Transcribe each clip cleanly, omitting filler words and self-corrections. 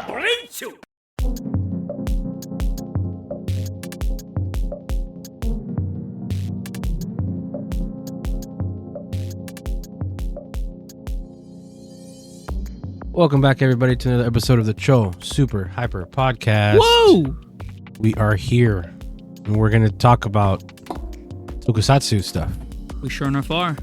Welcome back, everybody, to another episode of the Cho Super Hyper Podcast. Whoa! We are here, and we're going to talk about tokusatsu stuff. We sure enough are.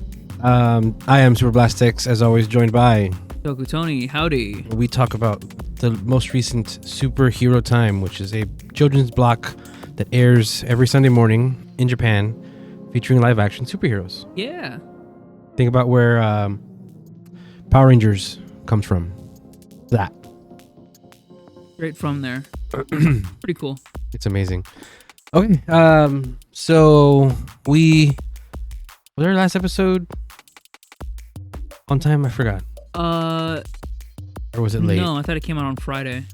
I am Super Blastix, as always, joined by Toku Tony. Howdy. We talk about the most recent Superhero Time, which is a children's block that airs every Sunday morning in Japan, featuring live-action superheroes. Yeah. Think about where Power Rangers comes from. That. Straight from there. Pretty cool. It's amazing. Okay, so was our last episode on time? I forgot. Or was it late? No, I thought it came out on Friday.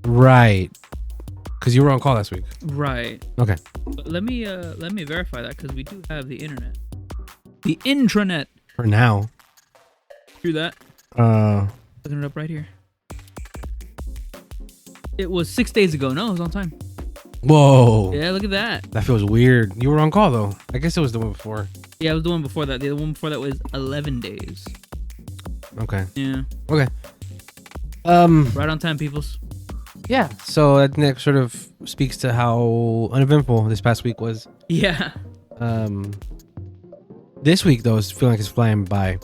Right. Because you were on call last week. Right. Okay. But let me verify that, because we do have the internet. The intranet. For now. Through that. Looking it up right here. It was 6 days ago. No, it was on time. Whoa. Yeah, look at that. That feels weird. You were on call, though. I guess it was the one before. Yeah, it was the one before that. The one before that was 11 days. Okay. Yeah. Okay. Right on time, peoples. Yeah. So that next sort of speaks to how uneventful this past week was. Yeah. This week, though, is feeling like it's flying by.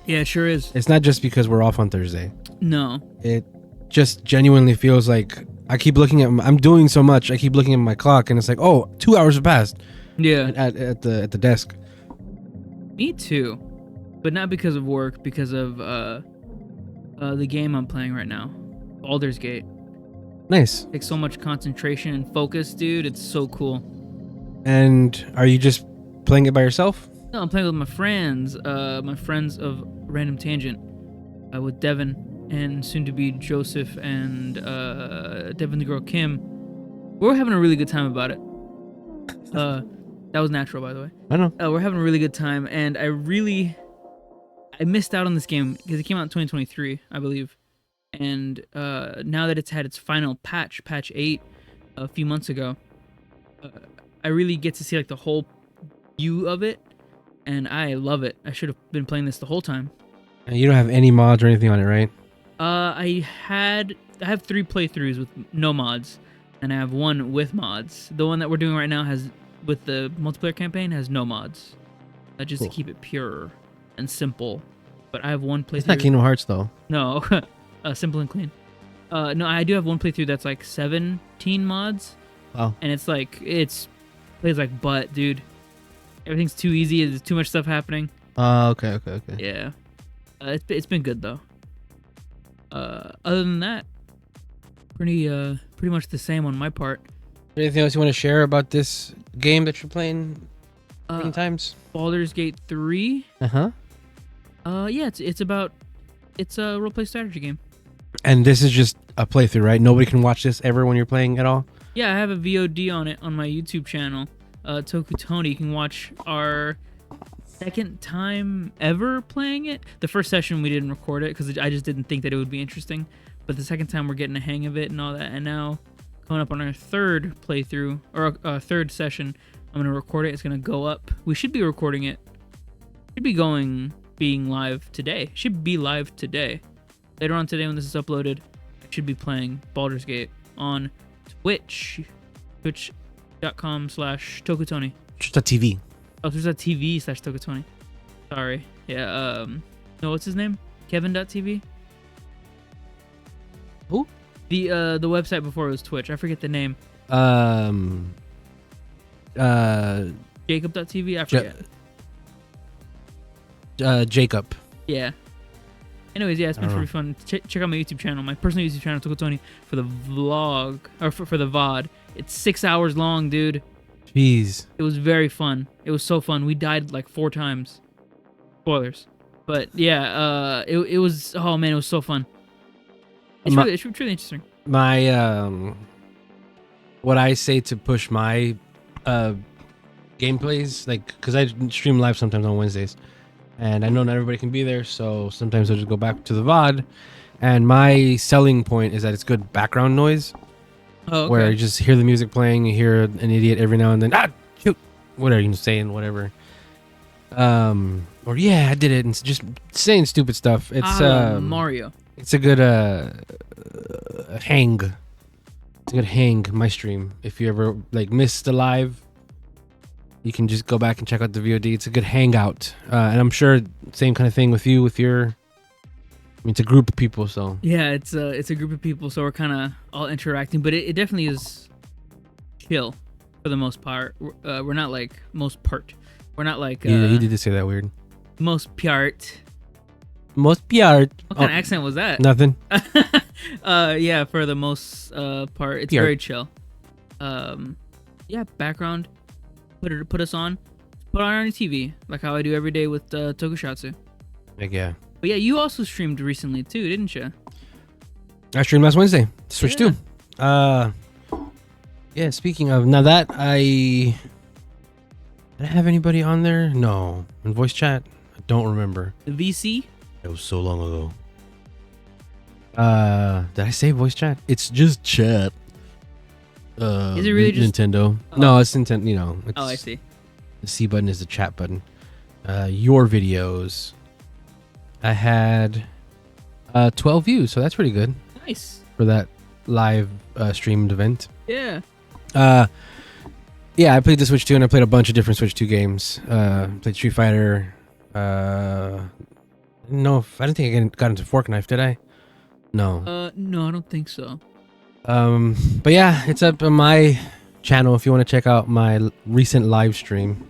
Yeah, it sure is. It's not just because we're off on Thursday. No. It just genuinely feels like I keep looking at I'm doing so much. I keep looking at my clock and it's like, oh, 2 hours have passed. Yeah. At the desk. Me too. But not because of work, because of the game I'm playing right now. Baldur's Gate. Nice. Takes so much concentration and focus, dude. It's so cool. And are you just playing it by yourself? No, I'm playing with my friends of Random Tangent, with Devin and soon to be Joseph and Devin the girl Kim. We're having a really good time about it. That was natural, by the way. I know. We're having a really good time, and I missed out on this game because it came out in 2023, I believe. And now that it's had its final patch 8, a few months ago, I really get to see like the whole view of it. And I love it. I should have been playing this the whole time. And you don't have any mods or anything on it, right? I have 3 playthroughs with no mods, and I have 1 with mods. The one that we're doing right now with the multiplayer campaign has no mods, just cool. To keep it pure and simple. But I have 1 playthrough. It's not Kingdom Hearts though. No, simple and clean. No, I do have 1 playthrough that's like 17 mods. Wow. And it's plays like butt, dude. Everything's too easy. There's too much stuff happening. Okay. Yeah. It's been good though. Other than that, pretty much the same on my part. Anything else you want to share about this game that you're playing? Many times. Baldur's Gate 3. Yeah, it's a role-play strategy game. And this is just a playthrough, right? Nobody can watch this ever when you're playing at all. Yeah, I have a VOD on it on my YouTube channel. Toku Tony. You can watch our second time ever playing it. The first session we didn't record it because I just didn't think that it would be interesting. But the second time we're getting a hang of it and all that. And now coming up on our third playthrough or third session, I'm gonna record it. It's gonna go up. We should be recording it. Should be being live today. Should be live today. Later on today when this is uploaded, I should be playing Baldur's Gate on Twitch. Twitch.com/Tokutony. Twitch.tv. Oh, Twitch.tv/Tokutony. Sorry. Yeah, no, what's his name? Kevin.tv? Who? The website before it was Twitch. I forget the name. Jacob.tv? I forget. Jacob. Yeah. Anyways, yeah, it's been pretty fun. Check out my YouTube channel, my personal YouTube channel, Tokutony, for the vlog, or for the VOD. It's 6 hours long, dude. Jeez. It was very fun. It was so fun. We died like 4 times. Spoilers. But yeah, it was, oh man, it was so fun. It's really interesting. My, what I say to push my gameplays, like, because I stream live sometimes on Wednesdays. And I know not everybody can be there, so sometimes I'll just go back to the VOD And my selling point is that it's good background noise. Oh, okay. Where you just hear the music playing, you hear an idiot every now and then. Shoot, whatever you're saying, whatever. Or yeah, I did it, and just saying stupid stuff. It's Mario. It's a good hang. It's a good hang. My stream. If you ever like missed the live, you can just go back and check out the VOD. It's a good hangout, and I'm sure same kind of thing with you. With your, I mean, it's a group of people, so Yeah, it's a group of people, so we're kind of all interacting, but it definitely is chill for the most part. We're not like most part. We're not like yeah, you did say that weird. Most part. Most part. What kind of accent was that? Nothing. Yeah, for the most part, it's very chill. Yeah, background. Put us on. Put on our TV, like how I do every day with Tokusatsu. Like, yeah. But yeah, you also streamed recently too, didn't you? I streamed last Wednesday. Switch 2. Yeah, speaking of, now that did I have anybody on there? No. In voice chat? I don't remember. The VC? It was so long ago. Did I say voice chat? It's just chat. Is it really just Nintendo? No, it's Nintendo, you know. It's, I see. The C button is the chat button. Your videos. I had 12 views, so that's pretty good. Nice. For that live streamed event. Yeah. Yeah, I played the Switch 2 and I played a bunch of different Switch 2 games. Played Street Fighter. No, I don't think I got into Fork Knife, did I? No. No, I don't think so. But yeah, it's up on my channel if you want to check out my recent live stream.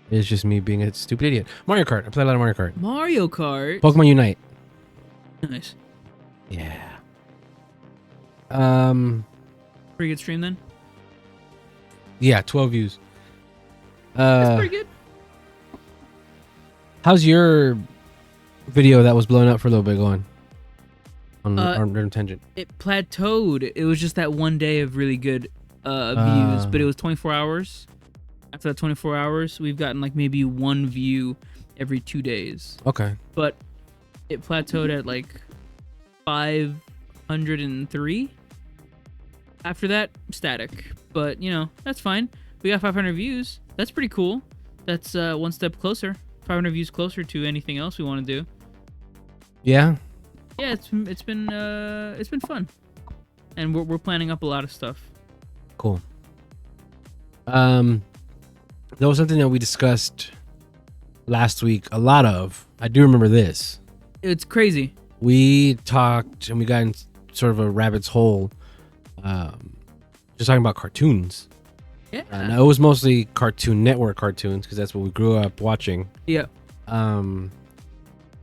It's just me being a stupid idiot. Mario Kart. I play a lot of Mario Kart. Mario Kart. Pokemon Unite. Nice. Yeah. Pretty good stream then. Yeah, 12 views. That's pretty good. How's your video that was blown up for a little bit going? On random tangent. It plateaued. It was just that one day of really good views, but it was 24 hours. After that 24 hours, we've gotten like maybe one view every 2 days. Okay. But it plateaued at like 503. After that, static. But, you know, that's fine. We got 500 views. That's pretty cool. That's one step closer. 500 views closer to anything else we want to do. Yeah. Yeah, it's been fun. And we're planning up a lot of stuff. Cool. There was something that we discussed last week. A lot of. I do remember this. It's crazy. We talked and we got in sort of a rabbit's hole. Just talking about cartoons. Yeah. Now it was mostly Cartoon Network cartoons because that's what we grew up watching. Yeah.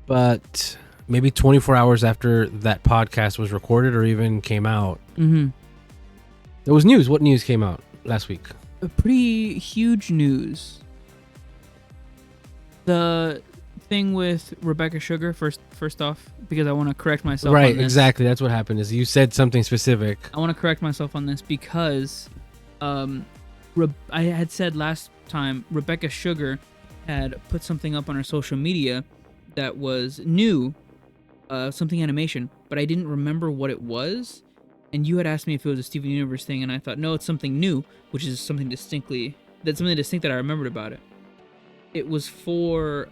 But maybe 24 hours after that podcast was recorded or even came out, there was news. What news came out last week? A pretty huge news. The thing with Rebecca Sugar, first off, because I want to correct myself on right, this. exactly. That's what happened is you said something specific. I want to correct myself on this because I had said last time Rebecca Sugar had put something up on her social media that was new, something animation, but I didn't remember what it was. And you had asked me if it was a Steven Universe thing, and I thought, no, it's something new, which is something distinct that I remembered about it. It was for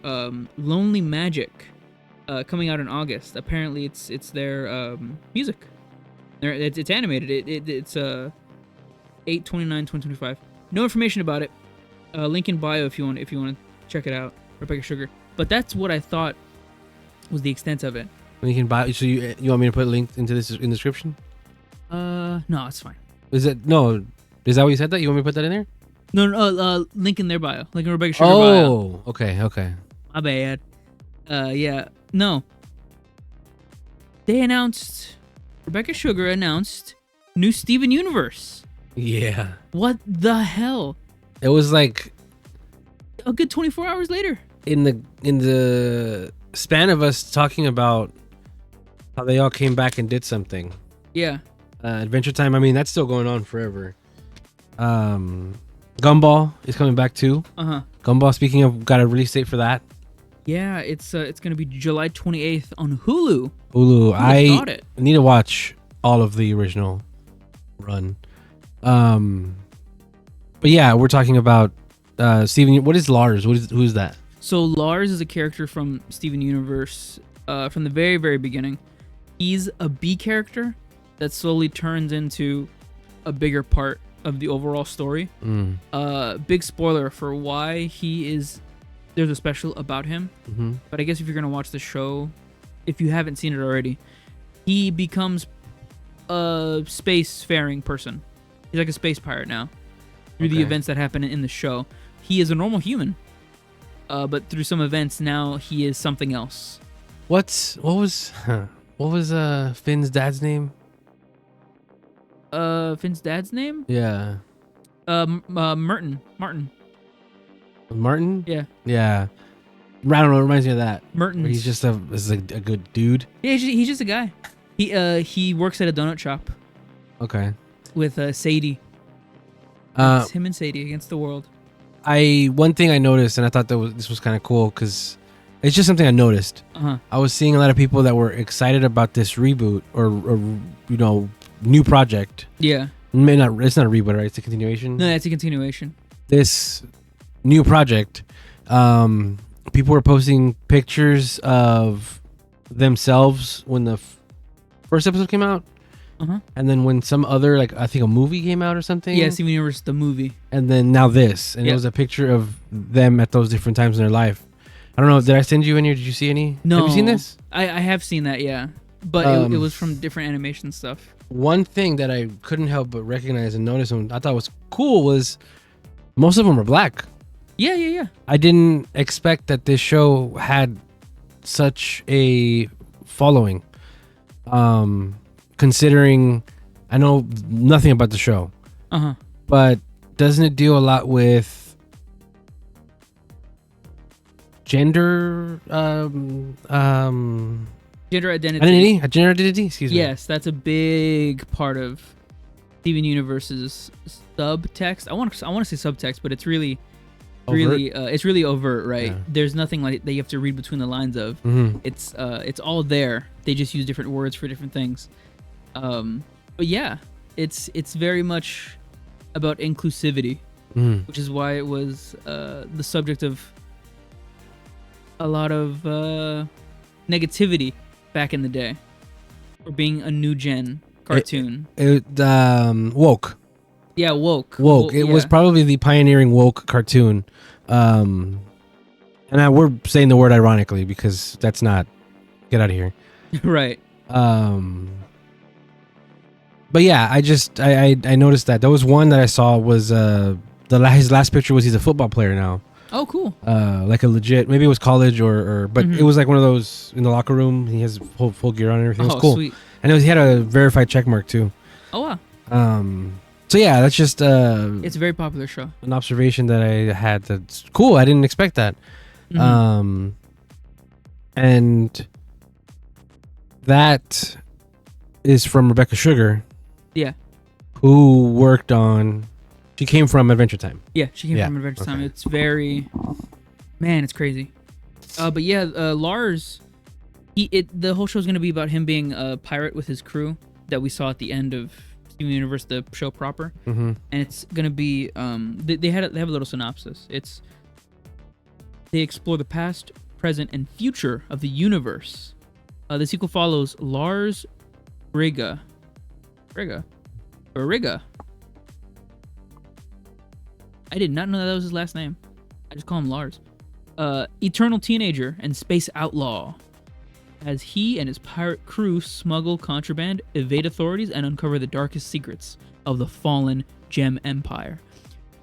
Lonely Magic, coming out in August. Apparently, it's their music. It's animated. It's 8/29/2025. No information about it. Link in bio if you want to check it out. Rebecca Sugar. But that's what I thought was the extent of it. Link in bio. So you want me to put a link into this in the description? No, it's fine. Is that what you said that? You want me to put that in there? No, link in their bio. Link in Rebecca Sugar bio. Oh, okay. My bad. Yeah. No. Rebecca Sugar announced new Steven Universe. Yeah. What the hell? It was like a good 24 hours later. In the span of us talking about how they all came back and did something. Yeah. Adventure Time, I mean, that's still going on forever. Gumball is coming back too. Uh-huh. Gumball, speaking of, got a release date for that. Yeah, it's gonna be July 28th on Hulu. Hulu. I thought it? need to watch all of the original run. But yeah, we're talking about Steven. What is Lars? Who's that? So Lars is a character from Steven Universe from the very, very beginning. He's a B character that slowly turns into a bigger part of the overall story. Big spoiler for why he is. There's a special about him. But I guess if you're gonna watch the show, if you haven't seen it already, he becomes a spacefaring person. He's like a space pirate now through the events that happen in the show. He is a normal human, but through some events now he is something else. What was Finn's dad's name? Finn's dad's name? Yeah. Martin. Martin? Yeah. Yeah. I don't know. It reminds me of that. Mertens. He's just a good dude. Yeah, he's just a guy. He works at a donut shop Okay. with Sadie. It's him and Sadie against the world. One thing I noticed, and I thought this was kind of cool because it's just something I noticed. I was seeing a lot of people that were excited about this reboot or new project. Yeah. It's not a reboot, right? It's a continuation. No, it's a continuation. This new project, people were posting pictures of themselves when the first episode came out, and then when some other, like I think a movie came out or something. Yeah, Steven Universe, the movie. And then now this, and it was a picture of them at those different times in their life. I don't know. Did I send you any, or did you see any? No. Have you seen this? I have seen that, yeah, but it was from different animation stuff. One thing that I couldn't help but recognize and notice, and I thought was cool, was most of them were black. Yeah. I didn't expect that this show had such a following. Considering I know nothing about the show, but doesn't it deal a lot with gender Gender identity? Gender identity? Excuse me. Yes, that's a big part of Steven Universe's subtext. I want to say subtext, but it's really overt, right? Yeah. There's nothing like that you have to read between the lines of. It's all there. They just use different words for different things. But yeah, it's very much about inclusivity, which is why it was the subject of a lot of negativity back in the day for being a new gen cartoon. Woke. Yeah, woke. It was probably the pioneering woke cartoon. And we're saying the word ironically because that's not. Get out of here. Right. But yeah, I noticed that there was one that I saw was his last picture was he's a football player now. Oh, cool. Like a legit, maybe it was college but it was like one of those in the locker room. He has full gear on and everything. It was cool. Sweet. And he had a verified check mark too. Oh wow. So yeah, that's just it's a very popular show. An observation that I had. That's cool. I didn't expect that. And that is from Rebecca Sugar. Yeah. Who worked on? She came from Adventure Time. Yeah, she came from Adventure Time. It's very, man, it's crazy. But yeah, Lars, the whole show is gonna be about him being a pirate with his crew that we saw at the end of Steven Universe, the show proper. And it's gonna be they have a little synopsis. They explore the past, present, and future of the universe. The sequel follows Lars Riga. I did not know that was his last name. I just call him Lars. Eternal teenager and space outlaw, as he and his pirate crew smuggle contraband, evade authorities, and uncover the darkest secrets of the fallen Gem Empire.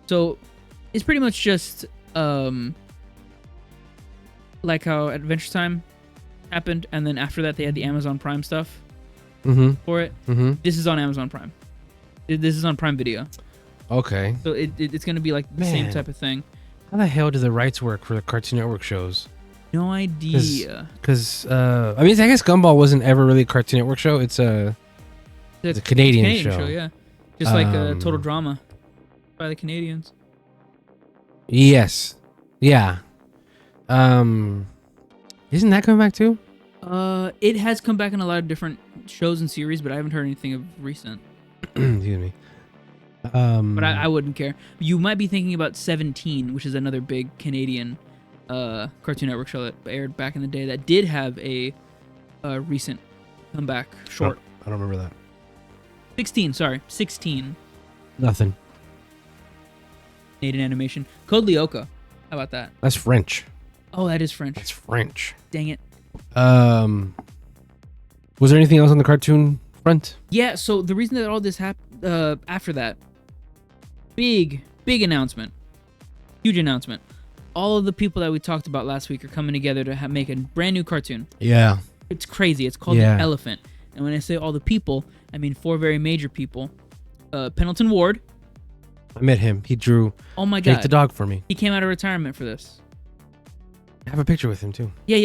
So it's pretty much just like how Adventure Time happened, and then after that they had the Amazon Prime stuff for it. This is on Amazon Prime. This is on Prime Video. Okay. So it's gonna be like the same type of thing. How the hell do the rights work for the Cartoon Network shows? No idea. Because I mean, I guess Gumball wasn't ever really a Cartoon Network show. It's a Canadian show. Yeah, just like Total Drama by the Canadians. Yes. Yeah. Isn't that coming back too? It has come back in a lot of different shows and series, but I haven't heard anything of recent. Excuse me. But I wouldn't care. You might be thinking about 17, which is another big Canadian Cartoon Network show that aired back in the day that did have a recent comeback short. I don't remember that. 16. Nothing. Canadian animation. Code Lyoko. How about that? That's French. Oh, that is French. That's French. Dang it. Was there anything else on the cartoon front? Yeah, so the reason that all this happened after that, big announcement. Huge announcement. All of the people that we talked about last week are coming together to make a brand new cartoon. Yeah. It's crazy. It's called The Elephant. And when I say all the people, I mean 4 very major people. Pendleton Ward. I met him. He drew Jake the dog for me. He came out of retirement for this. I have a picture with him too. Yeah,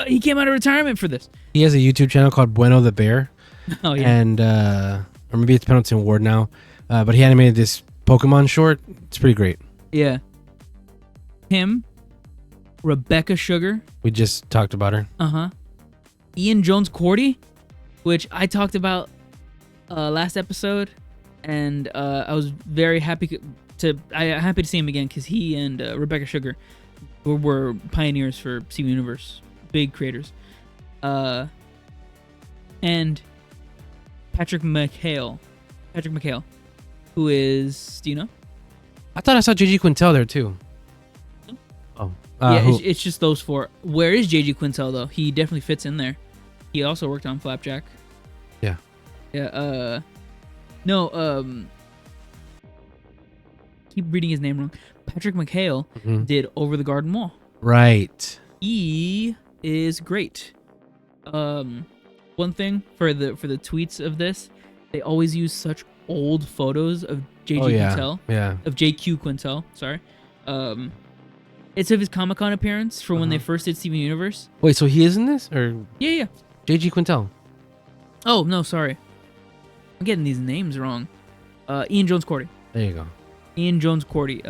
he came out of retirement for this. He has a YouTube channel called Bueno the Bear. Oh, yeah. And, or maybe it's Pendleton Ward now. But he animated this Pokemon short. It's pretty great. Yeah. Him. Rebecca Sugar. We just talked about her. Uh-huh. Ian Jones-Cordy, which I talked about last episode. And I was very happy to see him again because he and Rebecca Sugar were pioneers for Steven Universe, big creators. And Patrick McHale, who is, do you know? I thought I saw JG Quintel there too. Oh, yeah, it's just those 4. Where is JG Quintel though? He definitely fits in there. He also worked on Flapjack. Yeah. Yeah. No. Keep reading his name wrong. Patrick McHale did Over the Garden Wall. Right. He is great. One thing for the tweets of this, they always use such old photos of JG Quintel. Yeah. Of JQ Quintel. Sorry. It's of his Comic-Con appearance for when they first did Steven Universe. Wait, so he is in this, or Yeah. JG Quintel? Oh no, sorry. I'm getting these names wrong. Ian Jones-Cordy. There you go. Ian Jones-Cordy.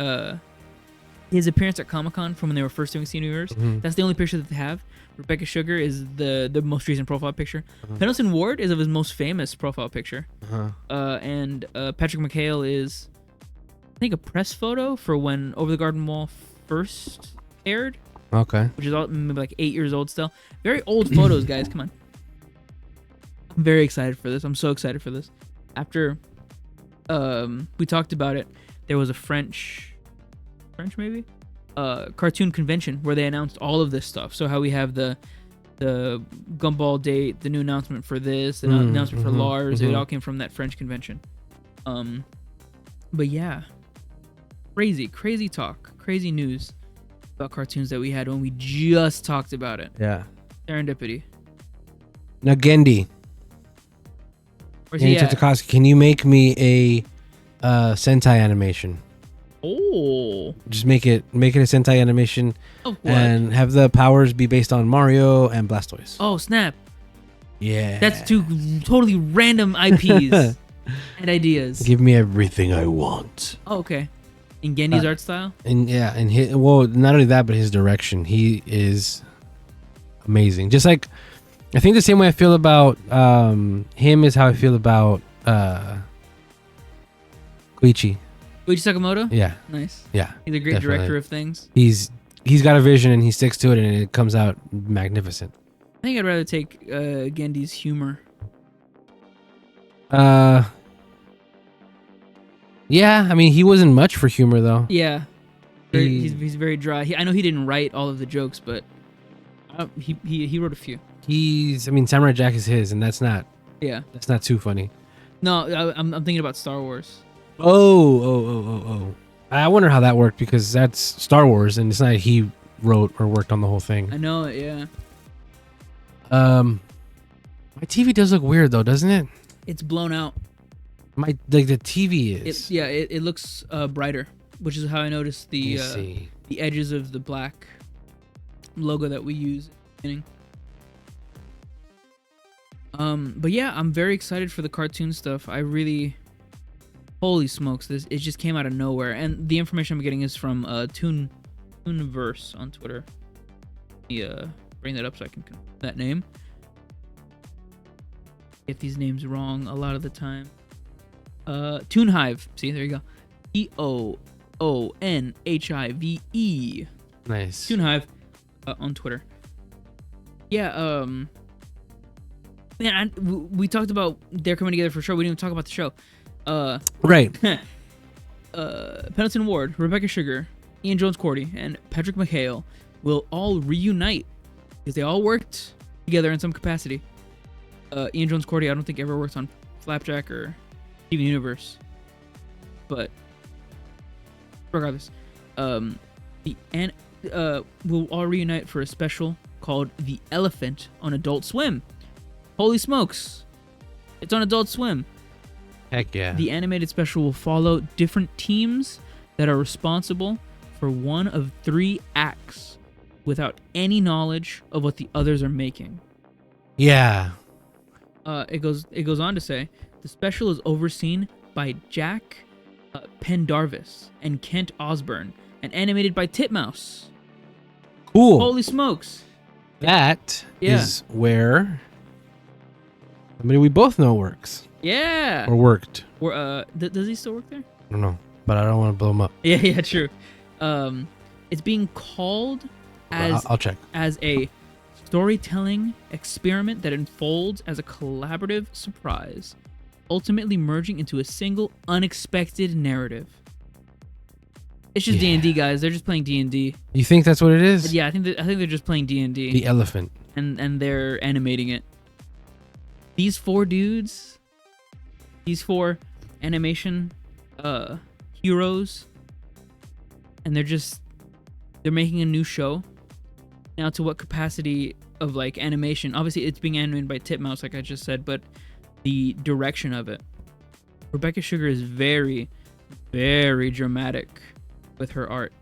His appearance at Comic-Con from when they were first doing Steven Universe. That's the only picture that they have. Rebecca Sugar is the most recent profile picture. Pendleton Ward is of his most famous profile picture. And Patrick McHale is, I think, a press photo for when Over the Garden Wall first aired. Okay. Which is maybe like 8 years old still. Very old photos, guys. Come on. I'm very excited for this. I'm so excited for this. After we talked about it, there was a French maybe? Cartoon convention where they announced all of this stuff. So how we have the Gumball date, the new announcement for this, the announcement for Lars, it all came from that French convention. But yeah, crazy talk, crazy news about cartoons that we had when we just talked about it. Yeah. Serendipity. Now, Gendy. Where's he at? Takashi, can you make me a Sentai animation? Oh. Just make it a Sentai animation Oh, what? and have the powers be based on Mario and Blastoise. Oh, snap. Yeah. That's 2 totally random IPs and ideas. Give me everything I want. Oh, okay. In Gendy's art style? And yeah, and not only that, but his direction. He is amazing. Just like, I think the same way I feel about him is how I feel about Koichi. Koichi Sakamoto? Yeah. Nice. Yeah. He's a great definitely. director of things. He's got a vision and he sticks to it and it comes out magnificent. I think I'd rather take Gendy's humor. Yeah, I mean, he wasn't much for humor though. Yeah. He's very dry. I know he didn't write all of the jokes, but he wrote a few. Samurai Jack is his, and that's not too funny. No, I'm thinking about Star Wars. Oh. I wonder how that worked because that's Star Wars, and it's not he wrote or worked on the whole thing. I know it, yeah. My TV does look weird though, doesn't it? It's blown out. The TV is. It looks brighter, which is how I noticed the edges of the black logo that we use at the beginning. But yeah, I'm very excited for the cartoon stuff. Holy smokes, it just came out of nowhere. And the information I'm getting is from Toonverse on Twitter. bring that up so I can confirm that name. Get these names wrong a lot of the time. Toon Hive. See, there you go. TOONHIVE. Nice. Toon Hive on Twitter. Yeah. Man, we talked about they're coming together for a show. We didn't even talk about the show. Right. Pendleton Ward, Rebecca Sugar, Ian Jones-Cordy, and Patrick McHale will all reunite because they all worked together in some capacity. Ian Jones-Cordy, I don't think ever worked on Flapjack or Steven Universe, but regardless, we'll all reunite for a special called The Elephant on Adult Swim. Holy smokes, it's on Adult Swim. Heck yeah. The animated special will follow different teams that are responsible for one of 3 acts without any knowledge of what the others are making. Yeah. It goes on to say the special is overseen by Jack Pendarvis and Kent Osborne and animated by Titmouse. Cool. Holy smokes. That is where somebody we both know works. Yeah. Or worked. Or does he still work there? I don't know, but I don't want to blow him up. Yeah, true. It's being called as I'll check. as a storytelling experiment that unfolds as a collaborative surprise, ultimately merging into a single unexpected narrative. It's just D&D, guys. They're just playing D&D. You think that's what it is? Yeah, I think they're just playing D&D. The elephant. And they're animating it. These 4 dudes, these 4 animation heroes, and they're making a new show. Now, to what capacity of like animation? Obviously, it's being animated by Titmouse, like I just said, but the direction of it. Rebecca Sugar is very, very dramatic with her art.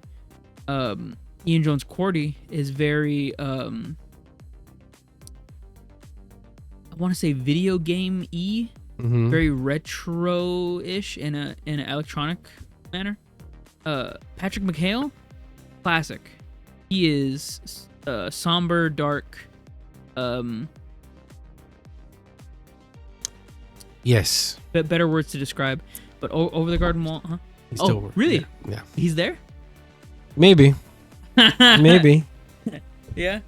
Ian Jones-Cordy is very, I want to say video game-y, very retro-ish in an electronic manner. Patrick McHale, classic. He is somber, dark. Yes. Better words to describe. But Over the Garden Wall, huh? He's still working. Really? Yeah. He's there? Maybe. Maybe. Yeah.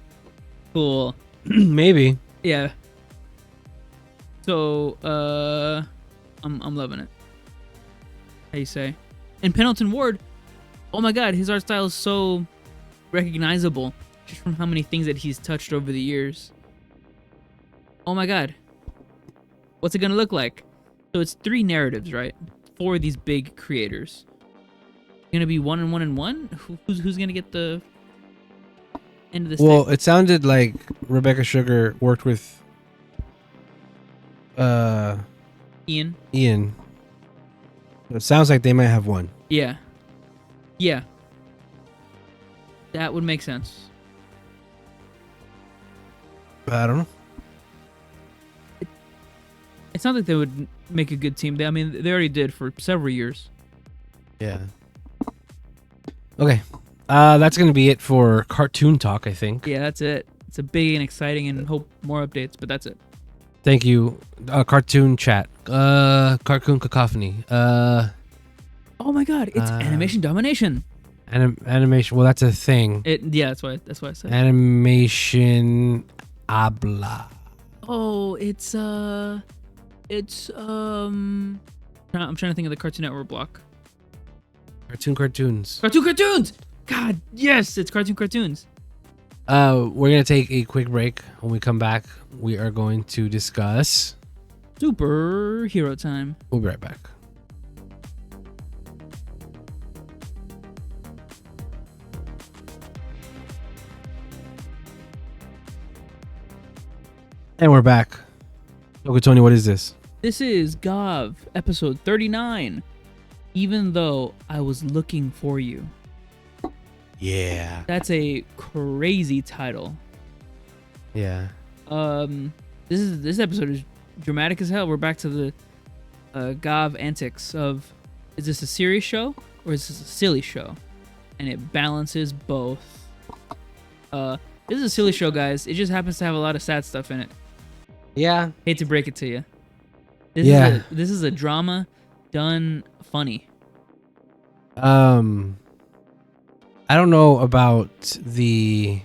Cool. Maybe. Yeah. So, I'm loving it. How you say? And Pendleton Ward, oh my God, his art style is so recognizable just from how many things that he's touched over the years. Oh my God. What's it gonna look like? So it's 3 narratives, right? 4 of these big creators. Gonna be 1 and 1 and 1? Who's gonna get the end of this? Well, it sounded like Rebecca Sugar worked with Ian. It sounds like they might have 1. Yeah. That would make sense. But I don't know. It's not like they would make a good team. They already did for several years. Yeah. Okay. That's going to be it for Cartoon Talk, I think. Yeah, that's it. It's a big and exciting and hope more updates, but that's it. Thank you. Cartoon Chat. Cartoon Cacophony. Oh my God, it's Animation Domination. Animation. Well, that's a thing. Yeah, that's why I said. Animation Habla. Oh, I'm trying to think of the Cartoon Network block. Cartoons. Cartoons! God, yes, it's Cartoons. We're going to take a quick break. When we come back, we are going to discuss Superhero time. We'll be right back. And we're back. Okay, Tony, what is this? This is Gavv, episode 39. Even though I was looking for you. Yeah. That's a crazy title. Yeah. This episode is dramatic as hell. We're back to the Gavv antics of, is this a serious show or is this a silly show? And it balances both. This is a silly show, guys. It just happens to have a lot of sad stuff in it. Yeah. Hate to break it to you. This is a drama done funny. I don't know about the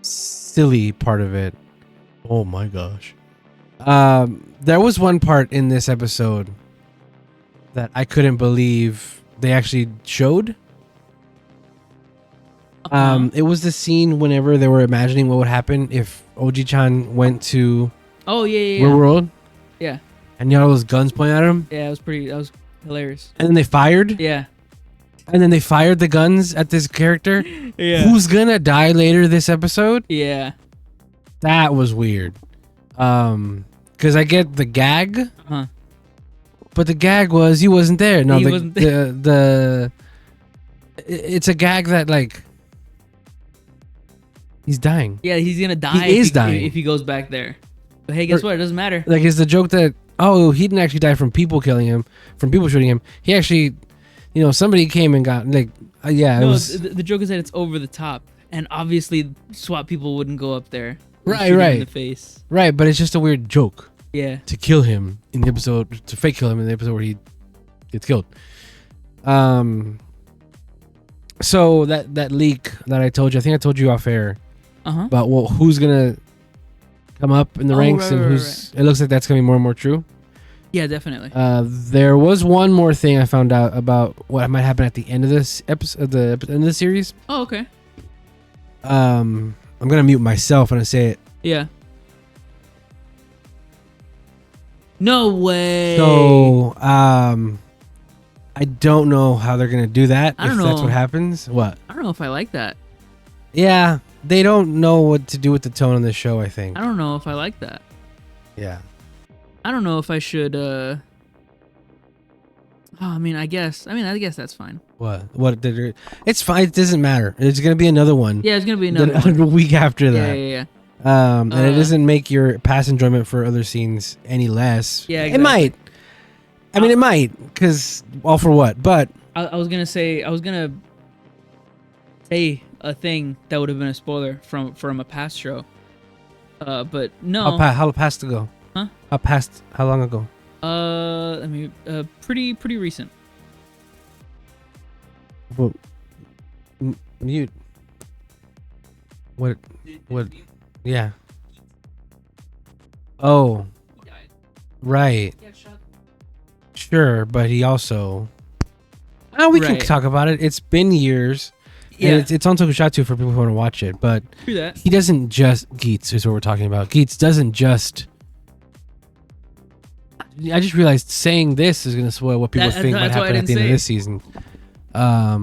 silly part of it. Oh my gosh. There was one part in this episode that I couldn't believe they actually showed. It was the scene whenever they were imagining what would happen if Oji-chan went to Real World. Yeah. And you had all those guns pointing at him. Yeah, that was hilarious. And then they fired. Yeah. And then they fired the guns at this character. Yeah. Who's gonna die later this episode? Yeah. That was weird. Because I get the gag. Huh. But the gag was he wasn't there. No, he wasn't there. It's a gag that like he's dying. Yeah, he's gonna die. He is dying if he goes back there. But hey, guess what? It doesn't matter. Like, is the joke that he didn't actually die from people killing him, from people shooting him. He actually, somebody came and got like, yeah. No, it was the joke is that it's over the top, and obviously SWAT people wouldn't go up there. Right, shoot him right. in the face. Right, but it's just a weird joke. Yeah. To kill him in the episode, to fake kill him in the episode where he gets killed. So that leak that I told you, I think I told you off air. About who's gonna come up in the ranks and who's. Right. It looks like that's gonna be more and more true. Yeah, definitely. There was one more thing I found out about what might happen at the end of this episode, the end of the series. Oh, okay. I'm gonna mute myself when I say it. Yeah. No way. So, I don't know how they're gonna do that. I don't know. That's what happens. What? I don't know if I like that. Yeah, they don't know what to do with the tone on this show, I think. I don't know if I like that. Yeah. I don't know if I should. I guess that's fine. What? It's fine. It doesn't matter. It's gonna be another one. Yeah, it's gonna be another one. A week after that. Yeah. And it doesn't make your past enjoyment for other scenes any less. Yeah, exactly. It might. I mean, it might, because all for what? But I was gonna say a thing that would have been a spoiler from a past show. But no. How past to go? Huh? How long ago? Pretty recent. Well, mute. What? Yeah. Oh. Right. Sure, but he also. We can talk about it. It's been years. Yeah. And it's on Tokusatsu for people who want to watch it, but True that. He doesn't just Geets is what we're talking about. Geets doesn't just. I just realized saying this is going to spoil what people think might happen at the end of this season. Yeah.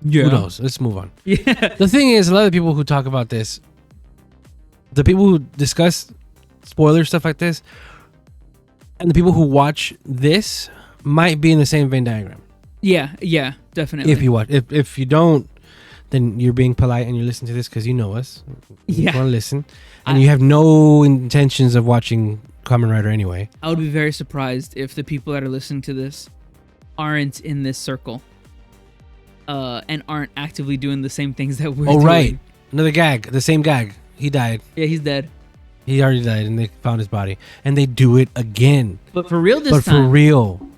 Who knows? Let's move on. Yeah. The thing is, a lot of people who talk about this, the people who discuss spoiler stuff like this, and the people who watch this might be in the same Venn diagram. Yeah, definitely. If you watch, if you don't, then you're being polite and you listen to this because you know us. You want to listen, and you have no intentions of watching Kamen Rider anyway. I would be very surprised if the people that are listening to this aren't in this circle, and aren't actively doing the same things that we're doing. Oh, right. Another gag. The same gag. He died. Yeah, he's dead. He already died, and they found his body. And they do it again. But for real this time. But for real.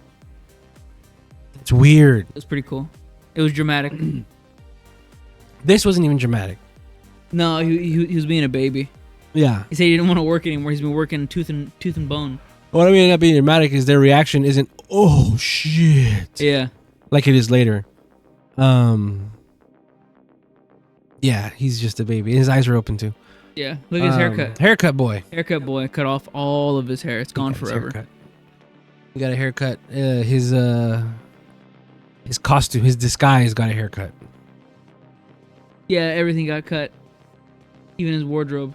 It's weird. It was pretty cool. It was dramatic. This wasn't even dramatic. No, he was being a baby. Yeah. He said he didn't want to work anymore. He's been working tooth and bone. What I mean not being dramatic is their reaction isn't, oh, shit. Yeah. Like it is later. Yeah, he's just a baby. His eyes are open too. Yeah, look at his haircut. Haircut boy. Haircut boy cut off all of his hair. It's gone forever. He got a haircut. His costume, his disguise got a haircut. Yeah, everything got cut. Even his wardrobe.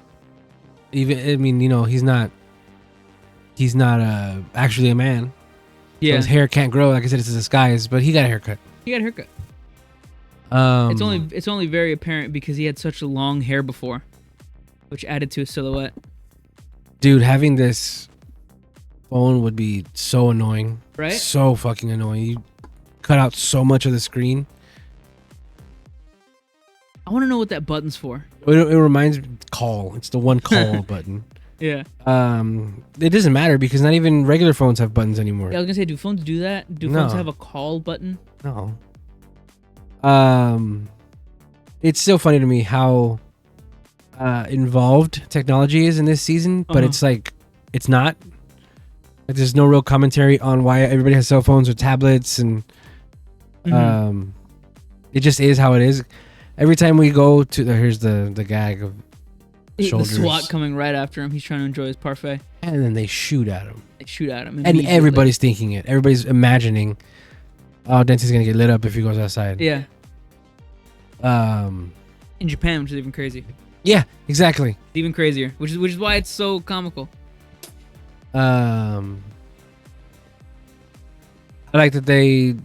He's not actually a man. Yeah. So his hair can't grow. Like I said, it's a disguise, but he got a haircut. It's only very apparent because he had such long hair before, which added to his silhouette. Dude, having this phone would be so annoying. Right? So fucking annoying. You cut out so much of the screen. I want to know what that button's for. It reminds me call. It's the one call button. Yeah. It doesn't matter because not even regular phones have buttons anymore. Yeah, I was gonna say, do phones do that? Do No. phones have a call button? No. It's still funny to me how involved technology is in this season, but it's like it's not. Like, there's no real commentary on why everybody has cell phones or tablets, and it just is how it is. Every time we go to here's the gag of The shoulders. SWAT coming right after him. He's trying to enjoy his parfait. And then they shoot at him. They shoot at him. And immediately. everybody's thinking it. Everybody's imagining, oh, Dente's going to get lit up if he goes outside. Yeah. In Japan, which is even crazy. Yeah, exactly. Even crazier, which is why it's so comical. I like that they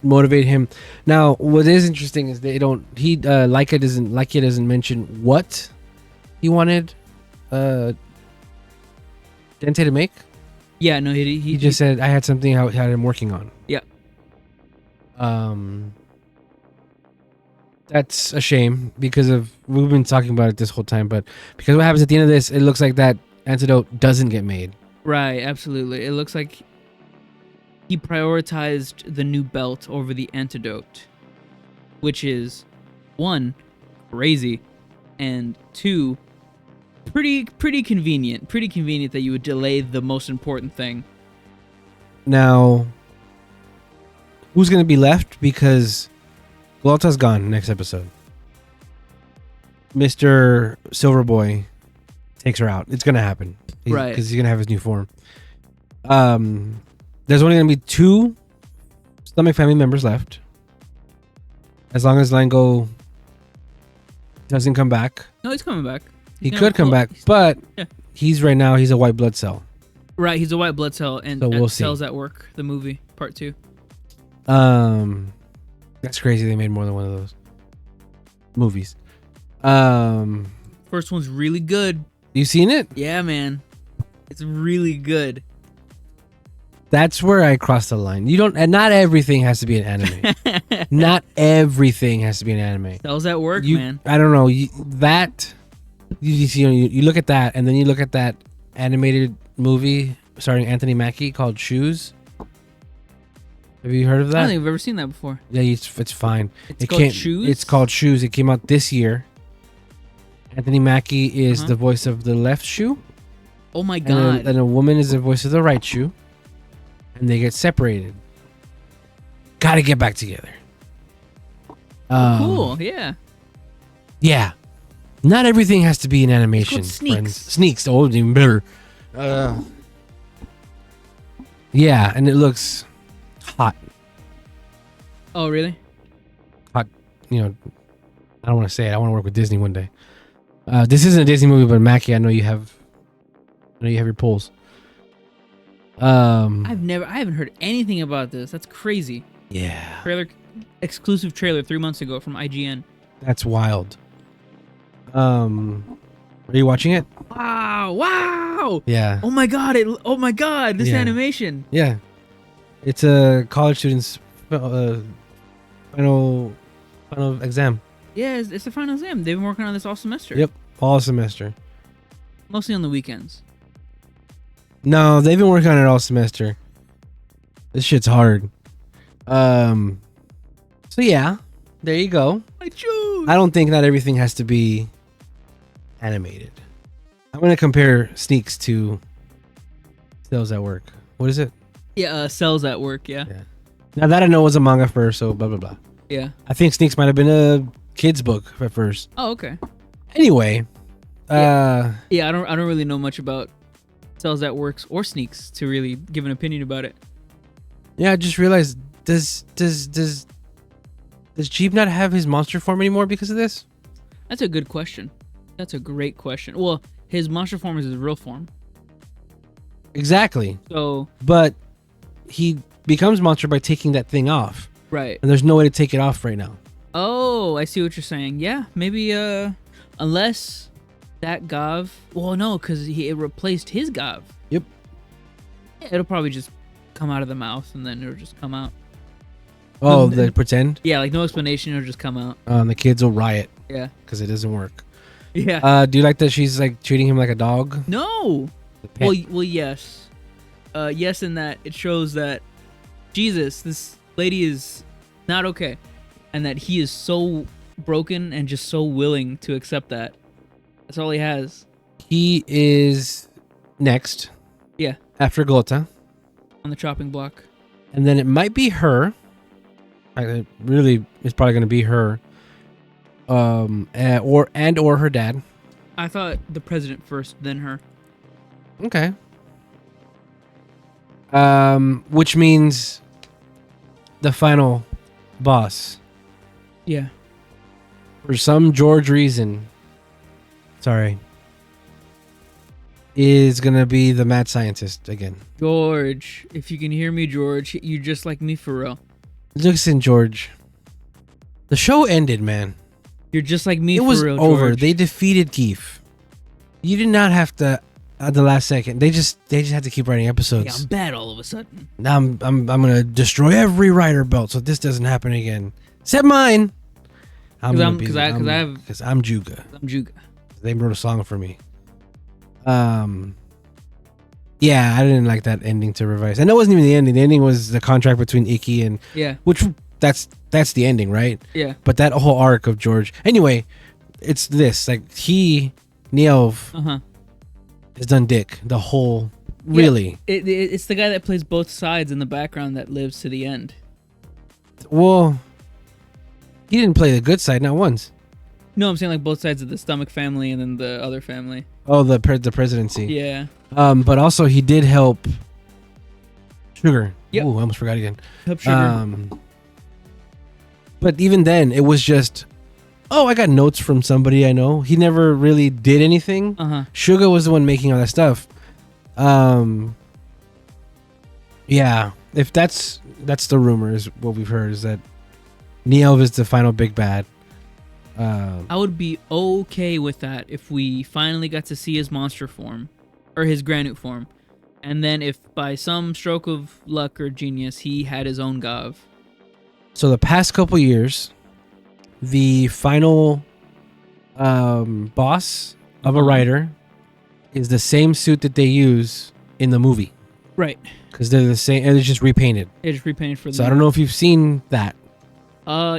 motivate him. Now, what is interesting is they don't. Laika doesn't mention what he wanted Dente to make. Yeah, no, he just said I had something I had him working on. Yeah. That's a shame because we've been talking about it this whole time, but because what happens at the end of this, it looks like that antidote doesn't get made. Right, absolutely. It looks like he prioritized the new belt over the antidote, which is 1, crazy, and 2, pretty convenient. Pretty convenient that you would delay the most important thing. Now, who's going to be left? Because Glotta's gone next episode. Mr. Silverboy takes her out. It's going to happen. Right. Because he's going to have his new form. There's only going to be 2 Stomach family members left. As long as Lango doesn't come back. No, he's coming back. He could come back, but yeah. he's right now, he's a white blood cell. Right, he's a white blood cell, and So we'll see. Cells at Work, the movie, part 2. That's crazy. They made more than one of those movies. First one's really good. You seen it? Yeah, man. It's really good. That's where I crossed the line. And not everything has to be an anime. Not everything has to be an anime. Cells at Work, man. I don't know. You look at that, and then you look at that animated movie starring Anthony Mackie called Shoes. Have you heard of that? I don't think I've ever seen that before. Yeah, it's fine. It's called Shoes? It's called Shoes. It came out this year. Anthony Mackie is the voice of the left shoe. Oh my god. And a woman is the voice of the right shoe. And they get separated. Gotta get back together. Cool, yeah. Yeah. Not everything has to be an animation. It's called Sneaks. Friends. Sneaks. Oh, even better. Yeah, and it looks hot. Oh, really? Hot. You know, I don't want to say it. I want to work with Disney one day. This isn't a Disney movie, but Mackie, I know you have your pulls. I haven't heard anything about this. That's crazy. Yeah. Exclusive trailer 3 months ago from IGN. That's wild. Are you watching it? Wow. Yeah. Oh my god, this animation. Yeah. It's a college student's final exam. Yeah, it's the final exam. They've been working on this all semester. Yep, all semester. Mostly on the weekends. No, they've been working on it all semester. This shit's hard. So yeah, there you go. I choose. I don't think not everything has to be animated. I'm gonna compare Sneaks to Cells at Work. What is it? Yeah, Cells at Work. Yeah. Now that I know it was a manga first, so blah blah blah. Yeah. I think Sneaks might have been a kid's book at first. Oh, okay. Anyway, yeah, I don't really know much about Cells at Works or Sneaks to really give an opinion about it. Yeah, I just realized does Jeep not have his monster form anymore because of this? That's a good question. That's a great question. Well, his monster form is his real form. Exactly. So, but he becomes monster by taking that thing off. Right. And there's no way to take it off right now. Oh, I see what you're saying. Yeah, maybe unless that Gavv. Well, no, because it replaced his Gavv. Yep. Yeah, it'll probably just come out of the mouth and then it'll just come out. Oh, they pretend? Yeah, like no explanation. It'll just come out. The kids will riot. Yeah. Because it doesn't work. Yeah. Do you like that she's like treating him like a dog? No. Well, yes. Yes, in that it shows that Jesus, this lady is not okay, and that he is so broken and just so willing to accept that. That's all he has. He is next. Yeah. After Glotta. On the chopping block. And then it might be her. It really is probably going to be her. Or her dad. I thought the president first, then her. Okay. Which means the final boss. Yeah. For some George reason. Sorry. Is gonna be the mad scientist again. George, if you can hear me, George, you're just like me for real. Listen, George. The show ended, man. You're just like me. It was for real, over. George. They defeated Gavv. You did not have to at the last second. They just had to keep writing episodes. Yeah, I'm bad all of a sudden. Now I'm gonna destroy every Rider belt so this doesn't happen again. Except mine. Because I'm Juga. I'm Juga. They wrote a song for me. Yeah, I didn't like that ending to Revise. And that wasn't even the ending. The ending was the contract between Icky and which that's the ending, right? Yeah. But that whole arc of George. Anyway, it's this like Neov has done dick the whole really. Yeah, it's the guy that plays both sides in the background that lives to the end. Well, he didn't play the good side not once. No, I'm saying like both sides of the stomach family and then the other family. Oh, the presidency. Yeah. But also he did help Sugar. Yep. Ooh, I almost forgot again. Help Sugar. But even then, it was just, oh, I got notes from somebody I know. He never really did anything. Sugar was the one making all that stuff. Yeah, if that's the rumor is what we've heard is that Neov is the final big bad. I would be okay with that if we finally got to see his monster form or his granite form, and then if by some stroke of luck or genius he had his own Gavv. So the past couple years, the final boss of a Rider is the same suit that they use in the movie. Right. Because they're the same, and it's just repainted. It's just repainted for the So I don't know if you've seen that.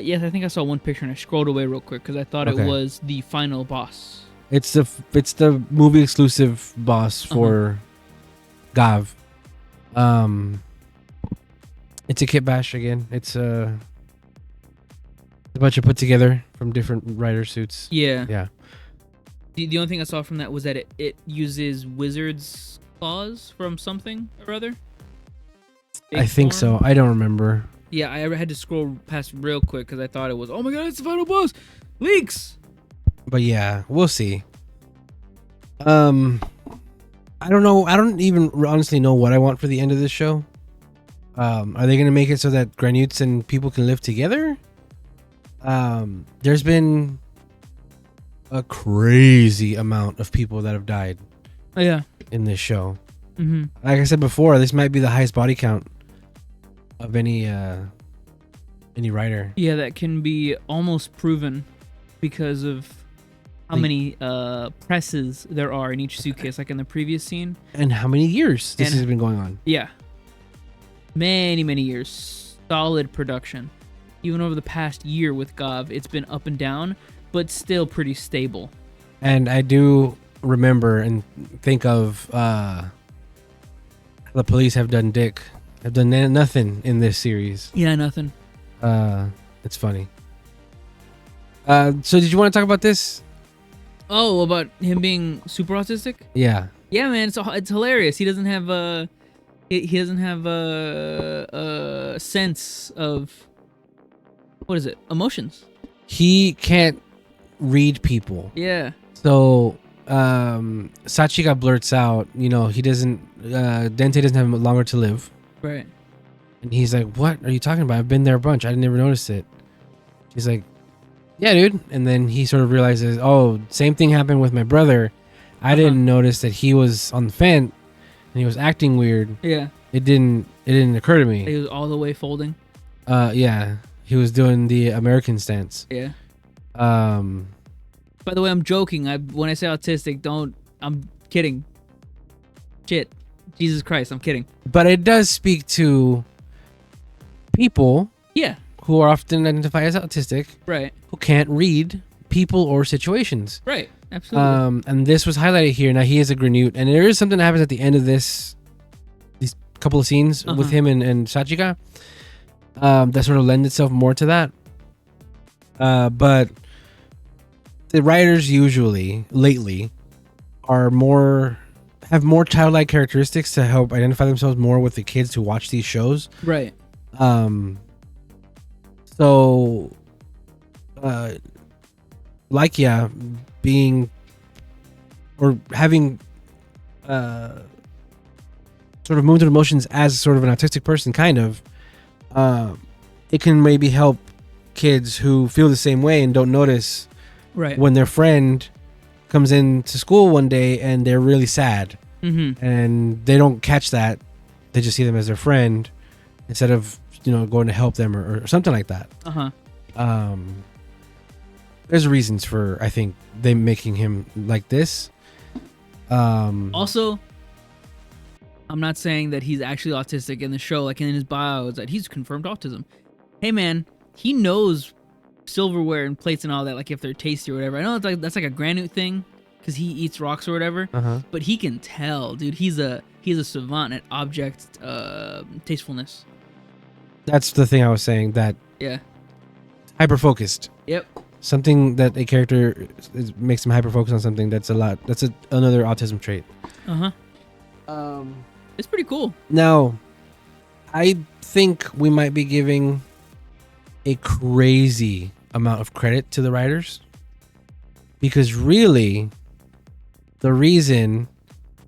Yes, I think I saw one picture and I scrolled away real quick because I thought it was the final boss. It's the movie exclusive boss for Gavv. It's a kit bash again. It's a bunch of put together from different Rider suits. Yeah. Yeah. The only thing I saw from that was that it uses wizard's claws from something or other. I think so. I don't remember. Yeah, I had to scroll past real quick because I thought it was, oh my god, it's the final boss! Leaks! But yeah, we'll see. I don't know. I don't even honestly know what I want for the end of this show. Are they going to make it so that Granutes and people can live together? There's been a crazy amount of people that have died. Oh, yeah. In this show. Like I said before, this might be the highest body count of any Rider. Yeah, that can be almost proven because of how many presses there are in each suitcase, like in the previous scene. And how many years this has been going on. Yeah. Many years. Solid production. Even over the past year with Gavv, it's been up and down, but still pretty stable. And I do remember and think of the police have done dick. Have done nothing in this series. Yeah, nothing. It's funny. So did you want to talk about this? Oh, about him being super autistic? Yeah. Yeah, man, it's hilarious. He doesn't have a sense of, what is it? Emotions. He can't read people. Yeah. So Sachika blurts out, he doesn't Dente doesn't have longer to live. Right. And he's like, what are you talking about? I've been there a bunch. I never noticed it. He's like, yeah, dude. And then he sort of realizes, oh, same thing happened with my brother. I didn't notice that he was on the fence and he was acting weird. Yeah. It didn't occur to me. He was all the way folding. Yeah. He was doing the American stance. Yeah. By the way, I'm joking. When I say autistic, don't. I'm kidding. Shit. Jesus Christ, I'm kidding. But it does speak to people Yeah. who are often identified as autistic, Right. who can't read people or situations. Right. Absolutely. And this was highlighted here. Now he is a Granute, and there is something that happens at the end of these couple of scenes with him and Sachika that sort of lend itself more to that. But the writers usually lately have more childlike characteristics to help identify themselves more with the kids who watch these shows. Right. So like, yeah, being or having sort of moving through emotions as sort of an autistic person, kind of, it can maybe help kids who feel the same way and don't notice Right. when their friend comes into school one day and they're really sad, and they don't catch that. They just see them as their friend instead of, you know, going to help them or something like that. There's reasons for, I think, they making him like this. Also, I'm not saying that he's actually autistic in the show. Like in his bio, it's that he's confirmed autism. Hey man, he knows silverware and plates and all that, like if they're tasty or whatever. I know that's like a Granute thing because he eats rocks or whatever. But he can tell, dude. He's a savant at object tastefulness. That's the thing I was saying, that hyper focused. Yep. Something that a character makes him hyper focused on something. That's another autism trait. It's pretty cool. Now, I think we might be giving a crazy amount of credit to the writers, because really, the reason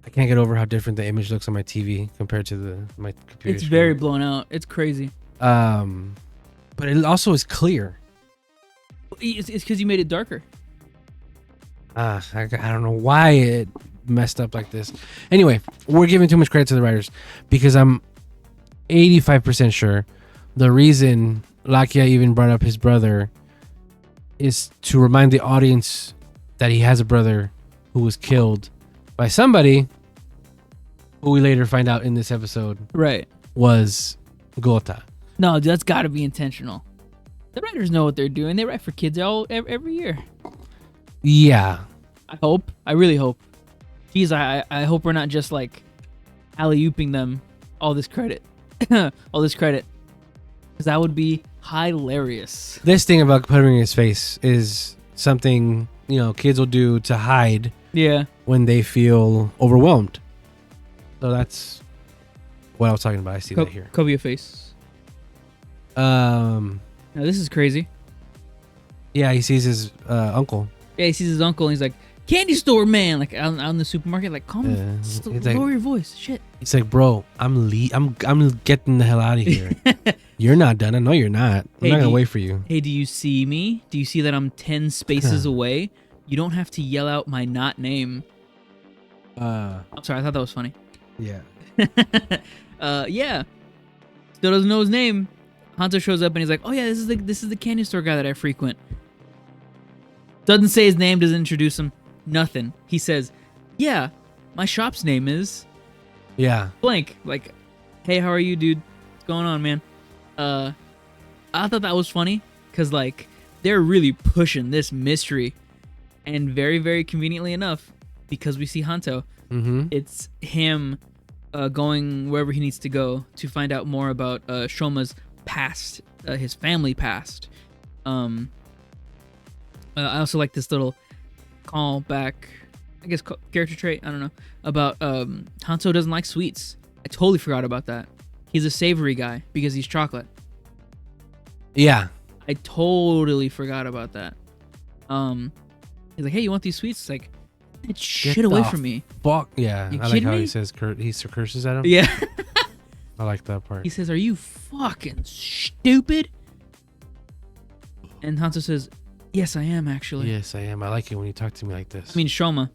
I can't get over how different the image looks on my TV compared to my computer. It's very blown out. It's crazy. But it also is clear. It's because you made it darker. I don't know why it messed up like this. Anyway, we're giving too much credit to the writers, because I'm 85% sure the reason Lakia even brought up his brother is to remind the audience that he has a brother who was killed by somebody who we later find out in this episode was Glotta. No, dude, that's got to be intentional. The writers know what they're doing. They write for kids every year. Yeah. I hope. I really hope. Jeez, I hope we're not just like alley-ooping them all this credit. All this credit. Because that would be hilarious. This thing about covering his face is something, you know, kids will do to hide when they feel overwhelmed. So that's what I was talking about. I see that here. Cover your face. Now this is crazy. Yeah, he sees his uncle. Yeah, he sees his uncle and he's like, candy store man, like out in the supermarket, like lower your voice. Shit. He's like, bro, I'm getting the hell out of here. You're not done. I know you're not. I'm not gonna wait for you. Hey, do you see me? Do you see that I'm 10 spaces away? You don't have to yell out my not name. I'm sorry, I thought that was funny. Yeah. Yeah. Still doesn't know his name. Hanzo shows up and he's like, oh yeah, this is the candy store guy that I frequent. Doesn't say his name, doesn't introduce him. Nothing. He says, yeah, my shop's name is blank. Like, hey, how are you, dude? What's going on, man? I thought that was funny because like they're really pushing this mystery, and very, very conveniently enough, because we see Hanto, it's him going wherever he needs to go to find out more about Shoma's past, his family past. I also like this little callback, I guess, character trait, I don't know, about Hanzo doesn't like sweets. I totally forgot about that. He's a savory guy because he's chocolate. Yeah. I totally forgot about that. He's like, hey, you want these sweets? It's like, get shit away from me. Fuck. Yeah. You I like how me? he says he curses at him. Yeah. I like that part. He says, are you fucking stupid? And Hanzo says, yes, I am, actually. Yes, I am. I like it when you talk to me like this. I mean, Shoma.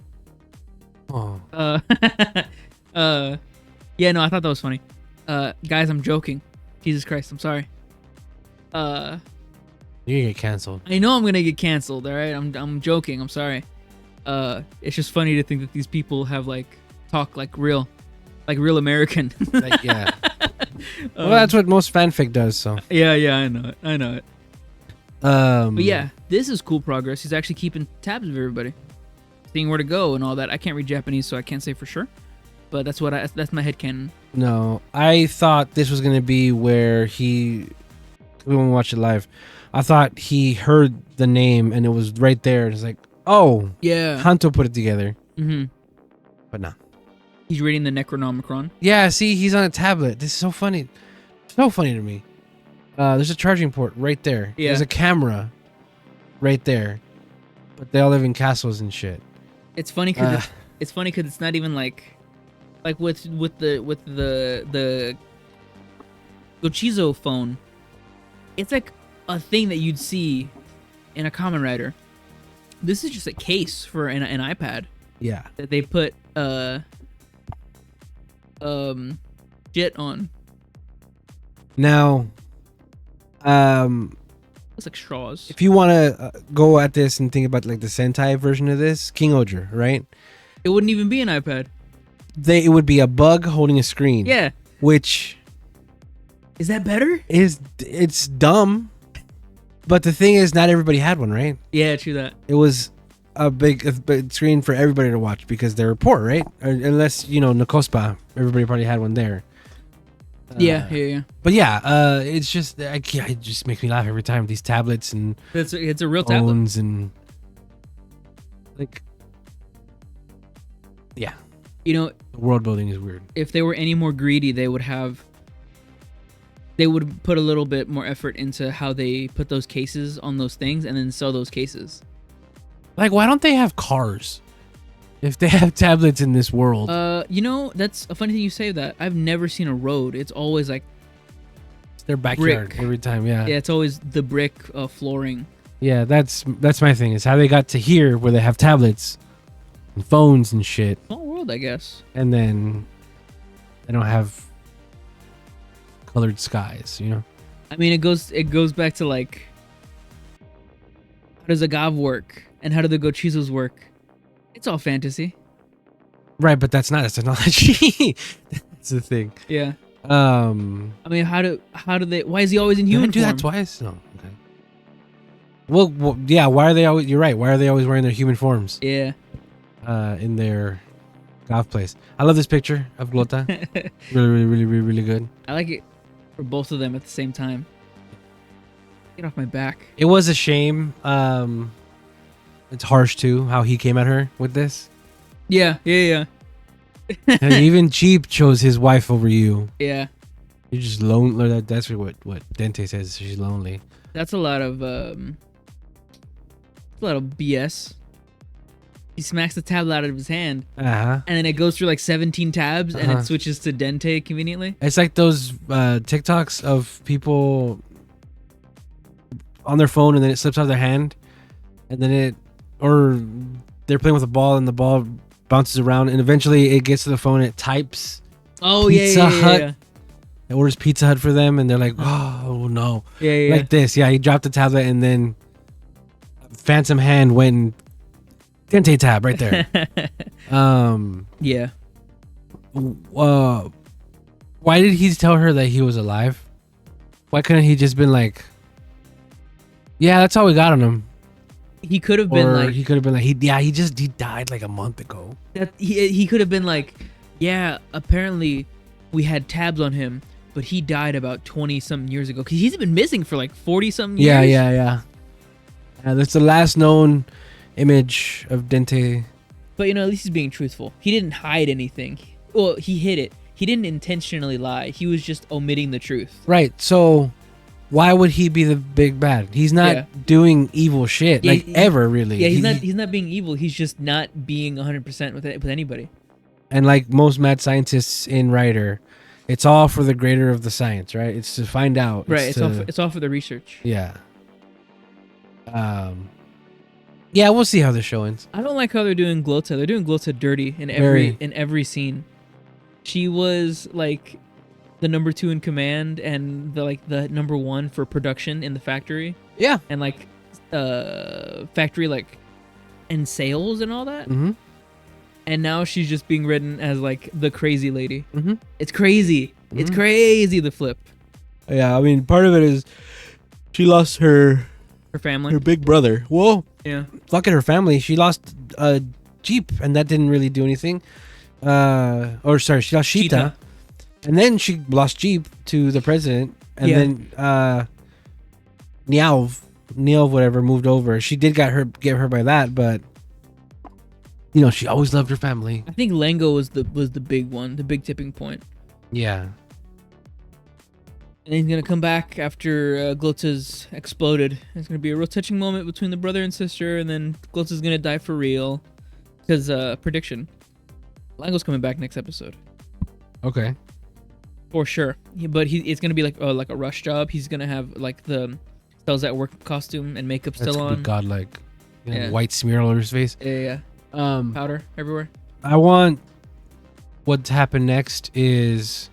Oh. Yeah, no, I thought that was funny. Guys, I'm joking. Jesus Christ, I'm sorry. You're gonna get canceled. I know I'm gonna get canceled. All right, I'm joking. I'm sorry. It's just funny to think that these people have like talk like real American. Like, yeah. Well, that's what most fanfic does. So yeah, I know it. But yeah, this is cool progress. He's actually keeping tabs of everybody, seeing where to go and all that. I can't read Japanese, so I can't say for sure. But that's my headcanon. No, I thought this was gonna be where when we watched it live, I thought he heard the name and it was right there. It's like, oh, yeah, Hanto put it together. Mm-hmm. But no. He's reading the Necronomicon. Yeah, see, he's on a tablet. This is so funny. So funny to me. There's a charging port right there. Yeah. There's a camera right there. But they all live in castles and shit. It's funny because it's not even like with the Gochizo phone. It's like a thing that you'd see in a Kamen Rider. This is just a case for an iPad. Yeah. That they put shit on. Now, It's like straws. if you want to go at this and think about like the Sentai version of this, King Oger, right? It wouldn't even be an iPad. It would be a bug holding a screen. Yeah. Which is that better? It's dumb, but the thing is, not everybody had one, right? Yeah, true that. It was a big screen for everybody to watch because they were poor, right? Unless Nakospa, everybody probably had one there. Yeah. But yeah, it's just it just makes me laugh every time. These tablets and It's a real phones tablet. and like, yeah, the world building is weird. if they were any more greedy, they would put a little bit more effort into how they put those cases on those things and then sell those cases. Like, why don't they have cars? If they have tablets in this world. That's a funny thing you say that. I've never seen a road. It's always like It's their backyard brick. every time, yeah. it's always the brick flooring. Yeah, that's my thing. Is how they got to here where they have tablets and phones and shit. Small world, I guess. And then they don't have colored skies, I mean, it goes back to like, how does a Gavv work and how do the Gochizos work? It's all fantasy. Right, but that's technology. That's the thing. Yeah. I mean, how do they? Why is he always in human do form? that twice? No. Okay. Well, yeah. Why are they always? You're right. Why are they always wearing their human forms? Yeah. In their golf place. I love this picture of Glotta. really good. I like it for both of them at the same time. Get off my back. It was a shame. It's harsh too how he came at her with this. Yeah. And even Cheap chose his wife over you. Yeah. You're just lonely. That's what Dente says. She's lonely. That's a lot of BS. He smacks the tablet out of his hand, And then it goes through like 17 tabs, and it switches to Dente conveniently. It's like those TikToks of people on their phone, and then it slips out of their hand, and then or they're playing with a ball, and the ball bounces around, and eventually it gets to the phone, and it types. Oh, Pizza Hut. yeah. It orders Pizza Hut for them, and they're like, "Oh no!" Yeah. Like this. Yeah, he dropped the tablet, and then Phantom Hand went Dente tab right there. Yeah. Why did he tell her that he was alive? Why couldn't he just been like, "Yeah, that's all we got on him"? He could have been like, he could have been like, he died like a month ago. that. He could have been like, yeah, apparently we had tabs on him, but he died about 20-something years ago. Because he's been missing for like 40-something years. Yeah. That's the last known image of Dente. But, at least he's being truthful. He didn't hide anything. Well, he hid it. He didn't intentionally lie. He was just omitting the truth. Right, so why would he be the big bad? He's not doing evil shit, ever, really. Yeah, he's not being evil. He's just not being 100% with anybody. And like most mad scientists in Rider, it's all for the greater of the science, right? It's to find out. Right, it's all for the research. Yeah. Yeah, we'll see how the show ends. I don't like how they're doing Glotta. They're doing Glotta dirty in every scene. She was like the number 2 in command and the number 1 for production in the factory. Yeah. and like factory like and sales and all that. Mm-hmm. And now she's just being written as like the crazy lady. Mm-hmm. It's crazy. It's crazy, the flip. Yeah, I mean, part of it is she lost her Family. big brother. Whoa. Yeah. Fuck it, her family. She lost Jeep, and that didn't really do anything. She lost Sheeta. And then she lost Jeep to the president. And then Nialv, whatever, moved over. She did get her by that, but you know, she always loved her family. I think Lengo was the big one, the big tipping point. Yeah. And he's gonna come back after Glotta's exploded. It's gonna be a real touching moment between the brother and sister, and then Glotta's gonna die for real. Because prediction, Lengo's coming back next episode. Okay. For sure. But it's gonna be like a rush job. He's gonna have like the Cells at Work costume and makeup That's still gonna be on. godlike. You know, Yeah. white smear all over his face. Yeah. Powder everywhere. I want what to happen next is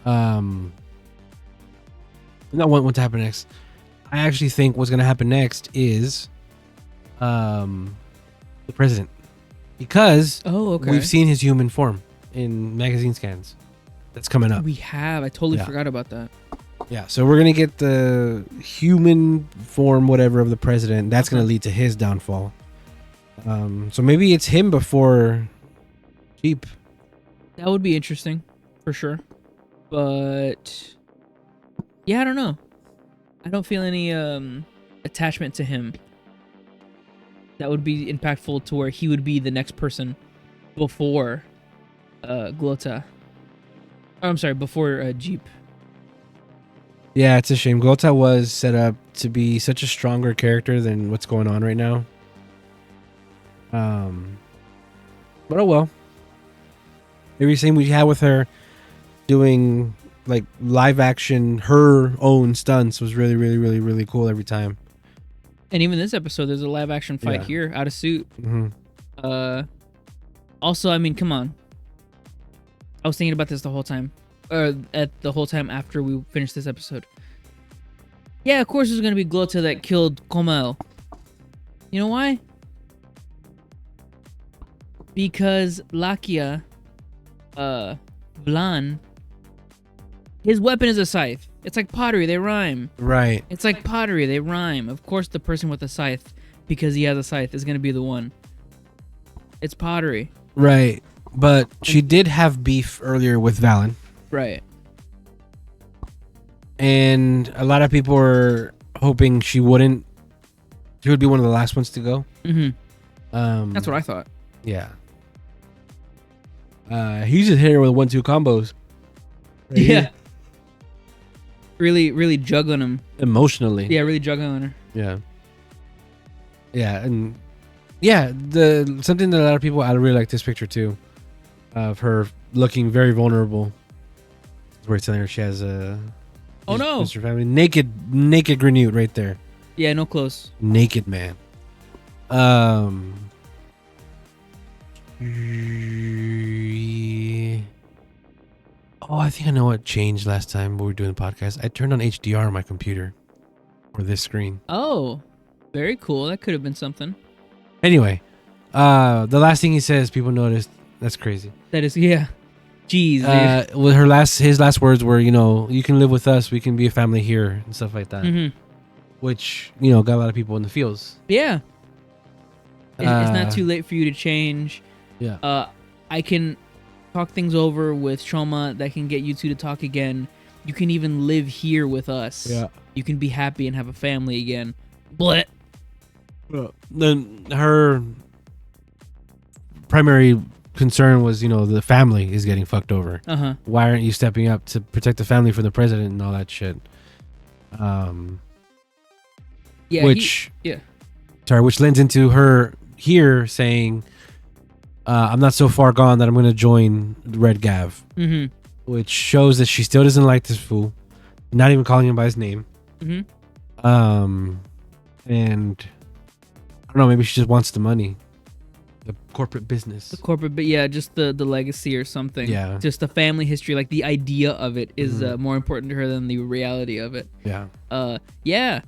not what to happen next. I actually think what's gonna happen next is the president. Because we've seen his human form in magazine scans. That's coming up. We have. I totally forgot about that. Yeah, so we're gonna get the human form, whatever, of the president. That's gonna lead to his downfall. So maybe it's him before Jeep. That would be interesting, for sure. But yeah, I don't know. I don't feel any attachment to him. That would be impactful to where he would be the next person before Glotta. Oh, I'm sorry, before Jeep. Yeah, it's a shame. Glotta was set up to be such a stronger character than what's going on right now. But oh well. Every scene we had with her doing like live action, her own stunts was really, really, really, really cool every time. And even this episode, there's a live action fight here, out of suit. Mm-hmm. Also, I mean, come on. I was thinking about this the whole time. At the whole time after we finished this episode. Yeah, of course it's going to be Glotta that killed Komel. You know why? Because Lakia, Vlan, his weapon is a scythe. It's like pottery, they rhyme. Right. It's like pottery, they rhyme. Of course the person with a scythe, because he has a scythe, is going to be the one. It's pottery. Right. But she did have beef earlier with Valen. Right. And a lot of people were hoping she would be one of the last ones to go. Mm-hmm. That's what I thought. Yeah. He just hit her with 1-2 combos. Right Yeah. here. Really, really juggling him. Emotionally. Yeah, really juggling her. Yeah. Yeah, and yeah, something that a lot of people, I really like this picture too, of her looking very vulnerable. Where it's telling her she has a Mr. Family naked Grenute right there. Yeah, no close. Naked man. Oh, I think I know what changed last time when we were doing the podcast. I turned on HDR on my computer. Or this screen. Oh, very cool. That could have been something. Anyway, the last thing he says, people noticed. That's crazy. That is, yeah. Jeez, dude. With his last words were, you know, you can live with us. We can be a family here and stuff like that. Mm-hmm. Which, you know, got a lot of people in the feels. Yeah. It's not too late for you to change. Yeah. I can talk things over with Shoma that can get you two to talk again. You can even live here with us. Yeah. You can be happy and have a family again. Blit. Then her primary concern was, you know, the family is getting fucked over. Uh-huh. Why aren't you stepping up to protect the family from the president and all that shit? Yeah. Which Which lends into her here saying, I'm not so far gone that I'm going to join Red Gavv. Mm-hmm. Which shows that she still doesn't like this fool. Not even calling him by his name. Mm-hmm. And I don't know, maybe she just wants the money. The corporate business. The corporate, but yeah, just the legacy or something. Yeah. Just the family history, like the idea of it is more important to her than the reality of it. Yeah. Yeah.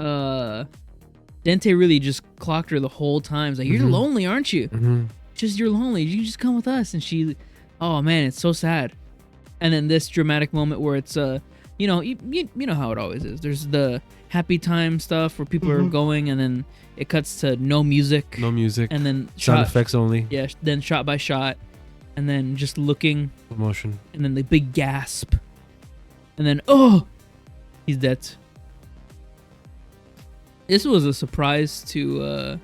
Dente really just clocked her the whole time. He's like, "You're lonely, aren't you? Just you're lonely. You can just come with us." And she, oh man, it's so sad. And then this dramatic moment where it's you know how it always is. There's the happy time stuff where people are going, and then it cuts to no music, and then sound effects only. Yeah, then shot by shot, and then just looking, emotion, and then the big gasp, and then oh, he's dead. This was a surprise to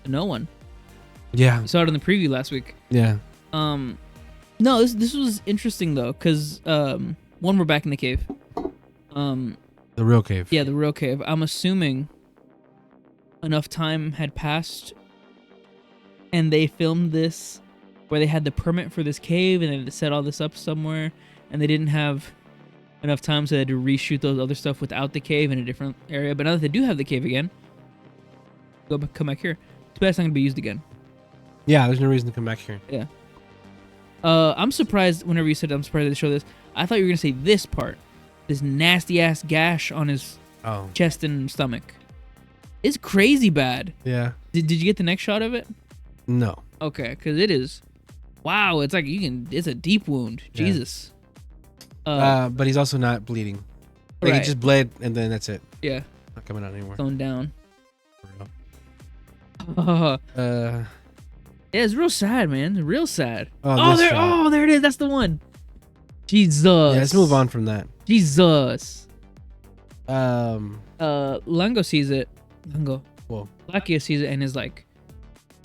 no one. Yeah, you saw it in the preview last week. Yeah. No, this was interesting though, because one, we're back in the cave. The real cave. Yeah, the real cave. I'm assuming enough time had passed, and they filmed this where they had the permit for this cave, and they set all this up somewhere, and they didn't have enough time, so they had to reshoot those other stuff without the cave in a different area. But now that they do have the cave again, come back here. Too bad it's not gonna be used again. Yeah, there's no reason to come back here. Yeah. I'm surprised whenever you said I'm surprised they show this. I thought you were gonna say this part, this nasty ass gash on his chest and stomach. It's crazy bad. Yeah. Did you get the next shot of it? No. Okay, because it is. Wow, it's like it's a deep wound. Yeah. Jesus. But he's also not bleeding. Like, right. He just bled, and then that's it. Yeah. Not coming out anymore. Going down. Yeah, it's real sad, man. It's real sad. Oh, there it is. That's the one. Jesus. Yeah, let's move on from that. Jesus. Lango sees it. Whoa. Lakia sees it and is like,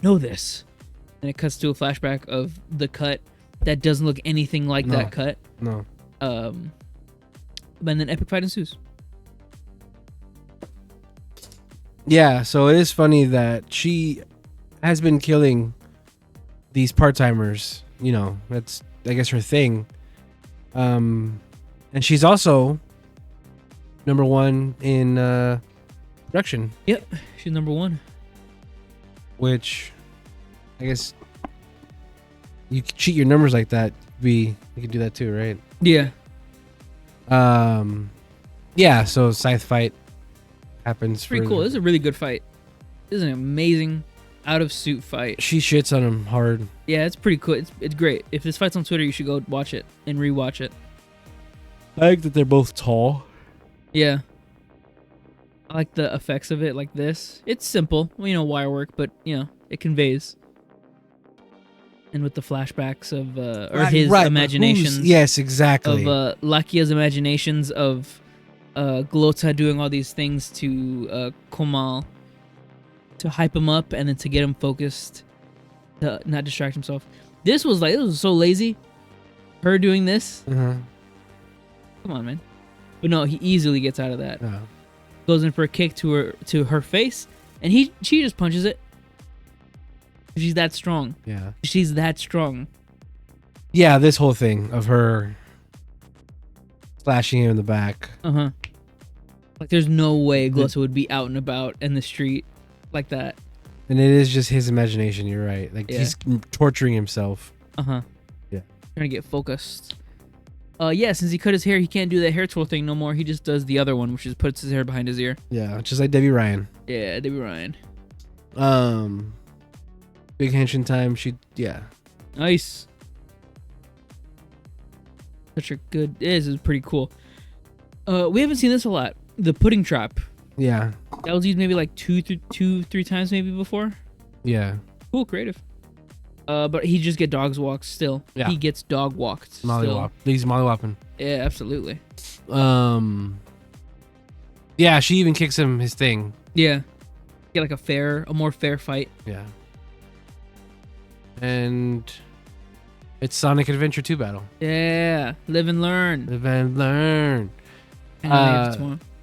know this. And it cuts to a flashback of the cut that doesn't look anything like that cut. No. And then epic fight ensues. Yeah, so it is funny that she has been killing these part-timers. You know, that's, I guess, her thing. And she's also #1 in production. Yep, she's #1. Which, I guess, you cheat your numbers like that. You can do that too, right? Yeah. Yeah. So scythe fight happens. It's pretty cool. This is a really good fight. This is an amazing out of suit fight. She shits on him hard. Yeah, it's pretty cool. It's great. If this fight's on Twitter, you should go watch it and rewatch it. I like that they're both tall. Yeah. I like the effects of it like this. It's simple, wire work, but it conveys. And with the flashbacks of his imaginations. Yes, exactly. Of Lakia's imaginations of Glotta doing all these things to Komal to hype him up and then to get him focused, to not distract himself. This was so lazy. Her doing this. Come on, man. But no, he easily gets out of that. Goes in for a kick to her face, and she just punches it. She's that strong. Yeah. She's that strong. Yeah, this whole thing of her slashing him in the back. Like, there's no way Glotta would be out and about in the street like that. And it is just his imagination, you're right. Like, he's torturing himself. Yeah. Trying to get focused. Since he cut his hair, he can't do that hair twirl thing no more. He just does the other one, which is puts his hair behind his ear. Yeah, just like Debbie Ryan. Yeah, Debbie Ryan. Big henshin time. Nice. Such a good. This is pretty cool. We haven't seen this a lot. The pudding trap. Yeah. That was used maybe like two, 3 times maybe before. Yeah. Cool, creative. But he just get dogs walked still. Yeah. He gets dog walked. Mollywop. He's mollywopping. Yeah, absolutely. Yeah, she even kicks him his thing. Yeah. Get like a more fair fight. Yeah. And it's Sonic Adventure 2 battle. Yeah. Live and learn. Live and learn.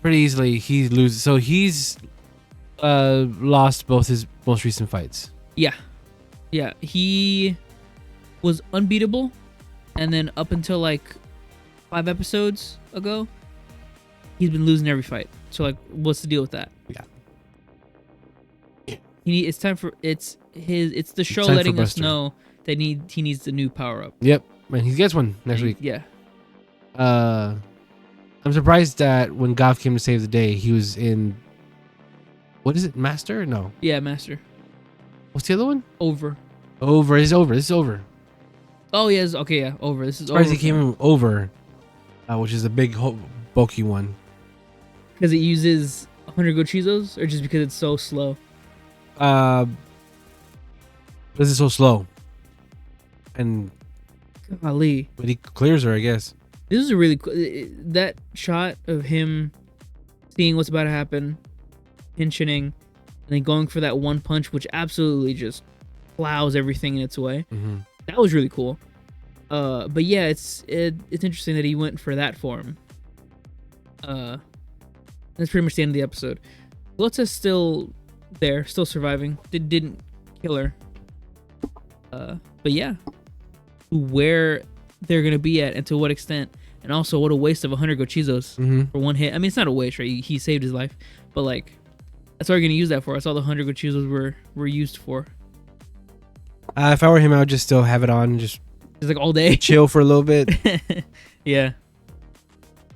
Pretty easily he loses. So he's lost both his most recent fights. Yeah. Yeah. He was unbeatable, and then up until like 5 episodes ago, he's been losing every fight. So like, what's the deal with that? Yeah. It's time for it's the show letting us know that he needs the new power up. Yep, and he gets one next week. Yeah. I'm surprised that when Gavv came to save the day, he was in What is it? Master? No. Yeah, Master. What's the other one? Over. Over. This is over. Oh, yes. Okay, yeah. Over. This is As far as over. he came in over, which is a big, bulky one. Because it uses 100 Gochizos, or just because it's so slow? Because it's so slow. And Golly. but he clears her, I guess. This is a really cool... That shot of him seeing what's about to happen, tensioning, and then going for that one punch, which absolutely just plows everything in its way. Mm-hmm. That was really cool. But yeah, it's interesting that he went for that form. That's pretty much the end of the episode. Glotta's still there, still surviving. Didn't kill her. But yeah, where they're gonna be at and to what extent, and also what a waste of 100 Gochizos for one hit. I mean, it's not a waste, right? He saved his life, but like, that's all you're gonna use that for. That's all the 100 Gochizos were used for. If I were him, I would just still have it on, just like all day, chill for a little bit. Yeah.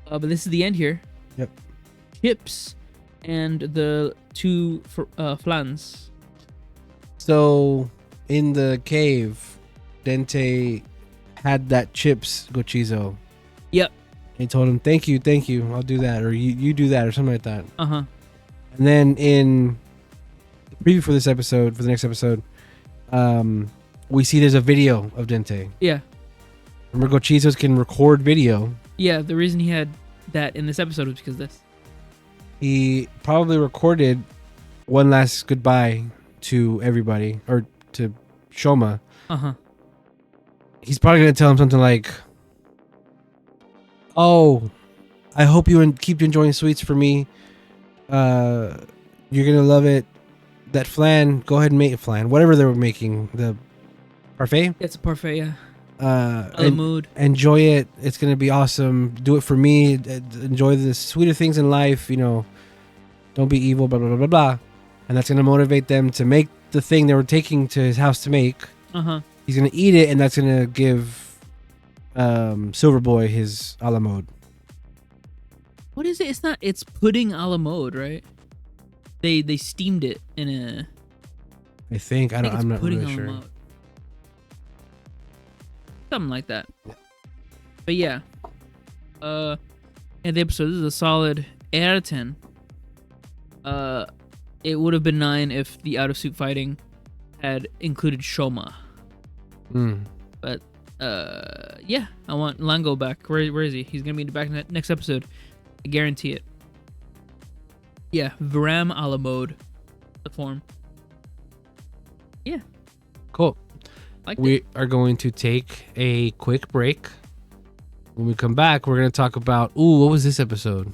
But this is the end here. Yep. Chips and the two flans. So in the cave, Dente had that Chips Gochizo. Yep. He told him, thank you, I'll do that, or you do that, or something like that. Uh-huh. And then in the preview for this episode, for the next episode, we see there's a video of Dente. Yeah. Remember, Gochizos can record video. Yeah, the reason he had that in this episode was because of this. He probably recorded one last goodbye to everybody, or to Shoma. Uh-huh. He's probably going to tell him something like, oh, I hope you keep enjoying sweets for me. You're going to love it. That flan, go ahead and make a flan. Whatever they were making, the parfait. It's a parfait, yeah. Mood. Enjoy it. It's going to be awesome. Do it for me. Enjoy the sweeter things in life. You know, don't be evil, blah, blah, blah, blah, blah. And that's going to motivate them to make the thing they were taking to his house to make. Uh-huh. He's going to eat it, and that's going to give Silver Boy his a la mode. What is it? It's pudding a la mode, right? They steamed it in a... I think. I'm not really sure. Mode. Something like that. But yeah. And the episode, this is a solid 8 out of 10. It would have been 9 if the out of suit fighting had included Shoma. But yeah, I want Lango back. Where is he? He's gonna be back in the next episode. I guarantee it. Yeah, Varam a la mode, the form. Yeah. Cool. We are going to take a quick break. When we come back, we're going to talk about... Ooh, what was this episode?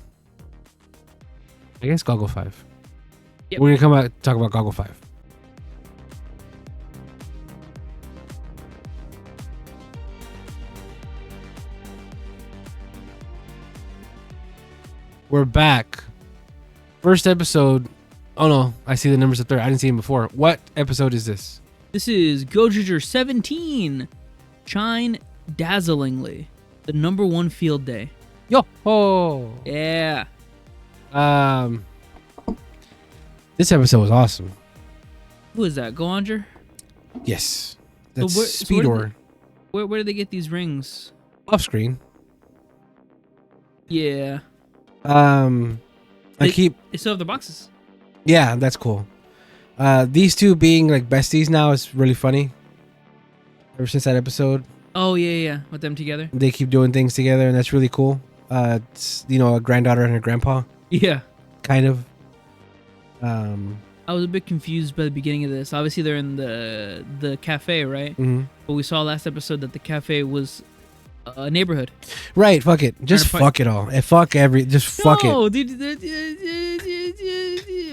I guess Goggle 5. Yep. We're going to come back talk about Goggle 5. We're back. First episode... Oh no, I see the numbers up there. I didn't see them before. What episode is this? This is Gozyuger 17. Shine dazzlingly. The #1 field day. Yo ho! Yeah. This episode was awesome. Who is that? Gozyuger? Yes. That's So Speedor. Where do they get these rings? Off screen. Yeah. I keep... They still have the boxes. Yeah, that's cool. These two being like besties now is really funny. Ever since that episode. Oh, yeah. With them together. They keep doing things together, and that's really cool. It's, you know, a granddaughter and her grandpa. Yeah. Kind of. I was a bit confused by the beginning of this. Obviously, they're in the cafe, right? Mm-hmm. But we saw last episode that the cafe was a neighborhood. Right, fuck it. Just fuck it all. Fuck it. No, dude,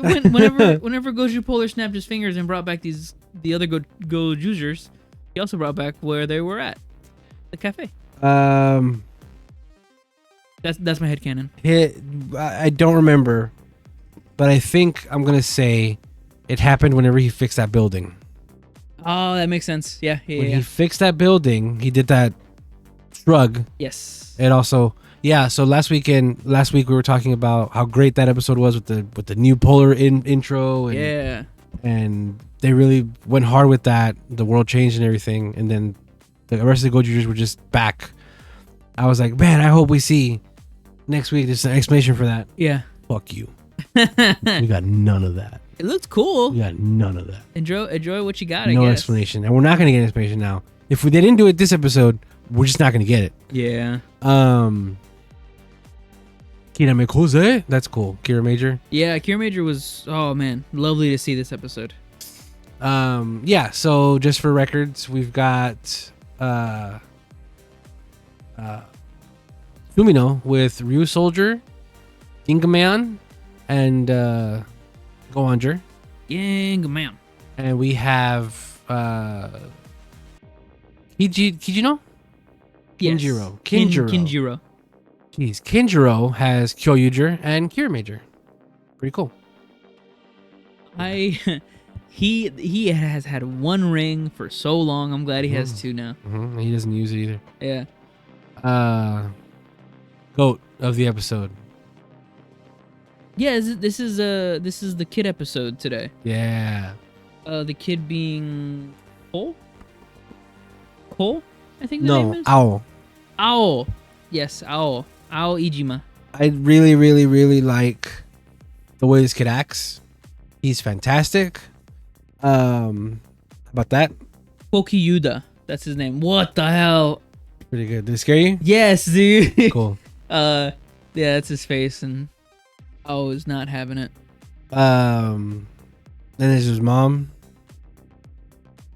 whenever GozyuPolar snapped his fingers and brought back the other Gozyugers, he also brought back where they were at. The cafe. That's my headcanon. I don't remember, but I think I'm gonna say it happened whenever he fixed that building. Oh, that makes sense. Yeah. When he fixed that building, he did that shrug. Yes. It also, yeah. So last week we were talking about how great that episode was with the new Polar intro. And, Yeah. And they really went hard with that. The world changed and everything. And then the rest of the Gozyugers were just back. I was like, man, I hope we see next week just an explanation for that. Yeah. Fuck you. We got none of that. It looks cool. We got none of that. Enjoy what you got. No I guess. explanation. And we're not going to get an explanation now. If they didn't do it this episode, we're just not going to get it. Yeah. Kira Mekose. That's cool. Kira Major. Yeah, Kira Major was, oh man, lovely to see this episode. Yeah, so just for records, we've got Sumino with Ryu Soldier, Gingaman, and Goanger. Gingaman. And we have Kijino? Yes. Kinjiro. Kinjiro. Jeez, Kinjiro has Kyoryuger and Kira Major. Pretty cool. He has had one ring for so long. I'm glad he has two now. Mm-hmm. He doesn't use it either. Yeah. Goat of the episode. Yeah, this is the kid episode today. Yeah. The kid being Cole? Cole? I think the name is? Owl. Owl. Yes, Owl. Owl Ijima. I really, really, really like the way this kid acts. He's fantastic. How about that? Pokiyuda. That's his name. What the hell? Pretty good. Did it scare you? Yes, dude. Cool. Yeah, that's his face, and I was not having it. Then there's his mom,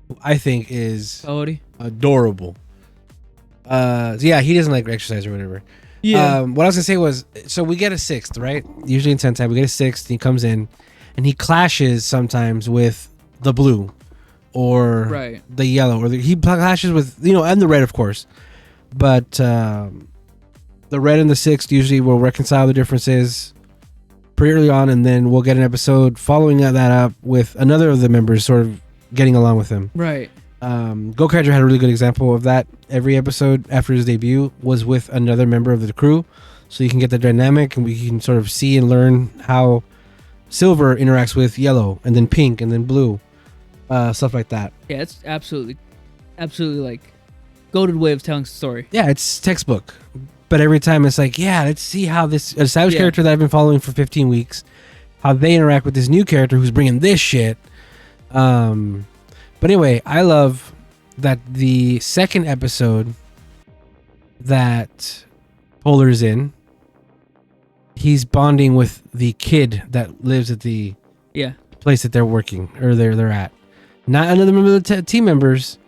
who I think is Kaori. adorable. Yeah, he doesn't like exercise or whatever. Yeah. What I was gonna say was, so we get a sixth, right? Usually in Sentai, we get a sixth. And he comes in, and he clashes sometimes with the blue, or Right. the yellow, or he clashes with and the red, of course. But the red and the sixth usually will reconcile the differences pretty early on, and then we'll get an episode following that up with another of the members sort of getting along with him. Right. Gozyuger had a really good example of that. Every episode after his debut was with another member of the crew, so you can get the dynamic, and we can sort of see and learn how Silver interacts with yellow, and then pink, and then blue, stuff like that. Yeah, it's absolutely like goated way of telling a story. Yeah, it's textbook. But every time it's like, yeah, let's see how this established character that I've been following for 15 weeks, how they interact with this new character who's bringing this shit. But anyway, I love that the second episode that Polar's in, he's bonding with the kid that lives at the place that they're working, or they're at. Not another member of the team members,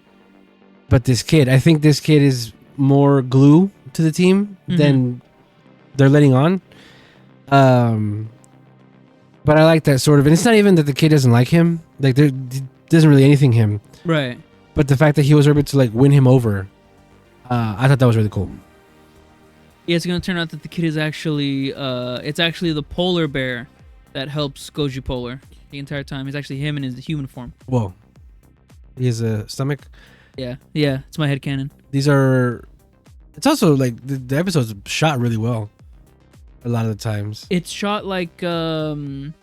but this kid. I think this kid is more glue to the team than they're letting on. But I like that sort of, and it's not even that the kid doesn't like him. Like, there doesn't really anything him. Right. But the fact that he was able to like win him over, I thought that was really cool. Yeah, it's gonna turn out that the kid is actually it's actually the polar bear that helps GozyuPolar the entire time. It's actually him in his human form. Whoa. He has a stomach? Yeah, it's my headcanon. It's also like the episode's shot really well a lot of the times. It's shot like an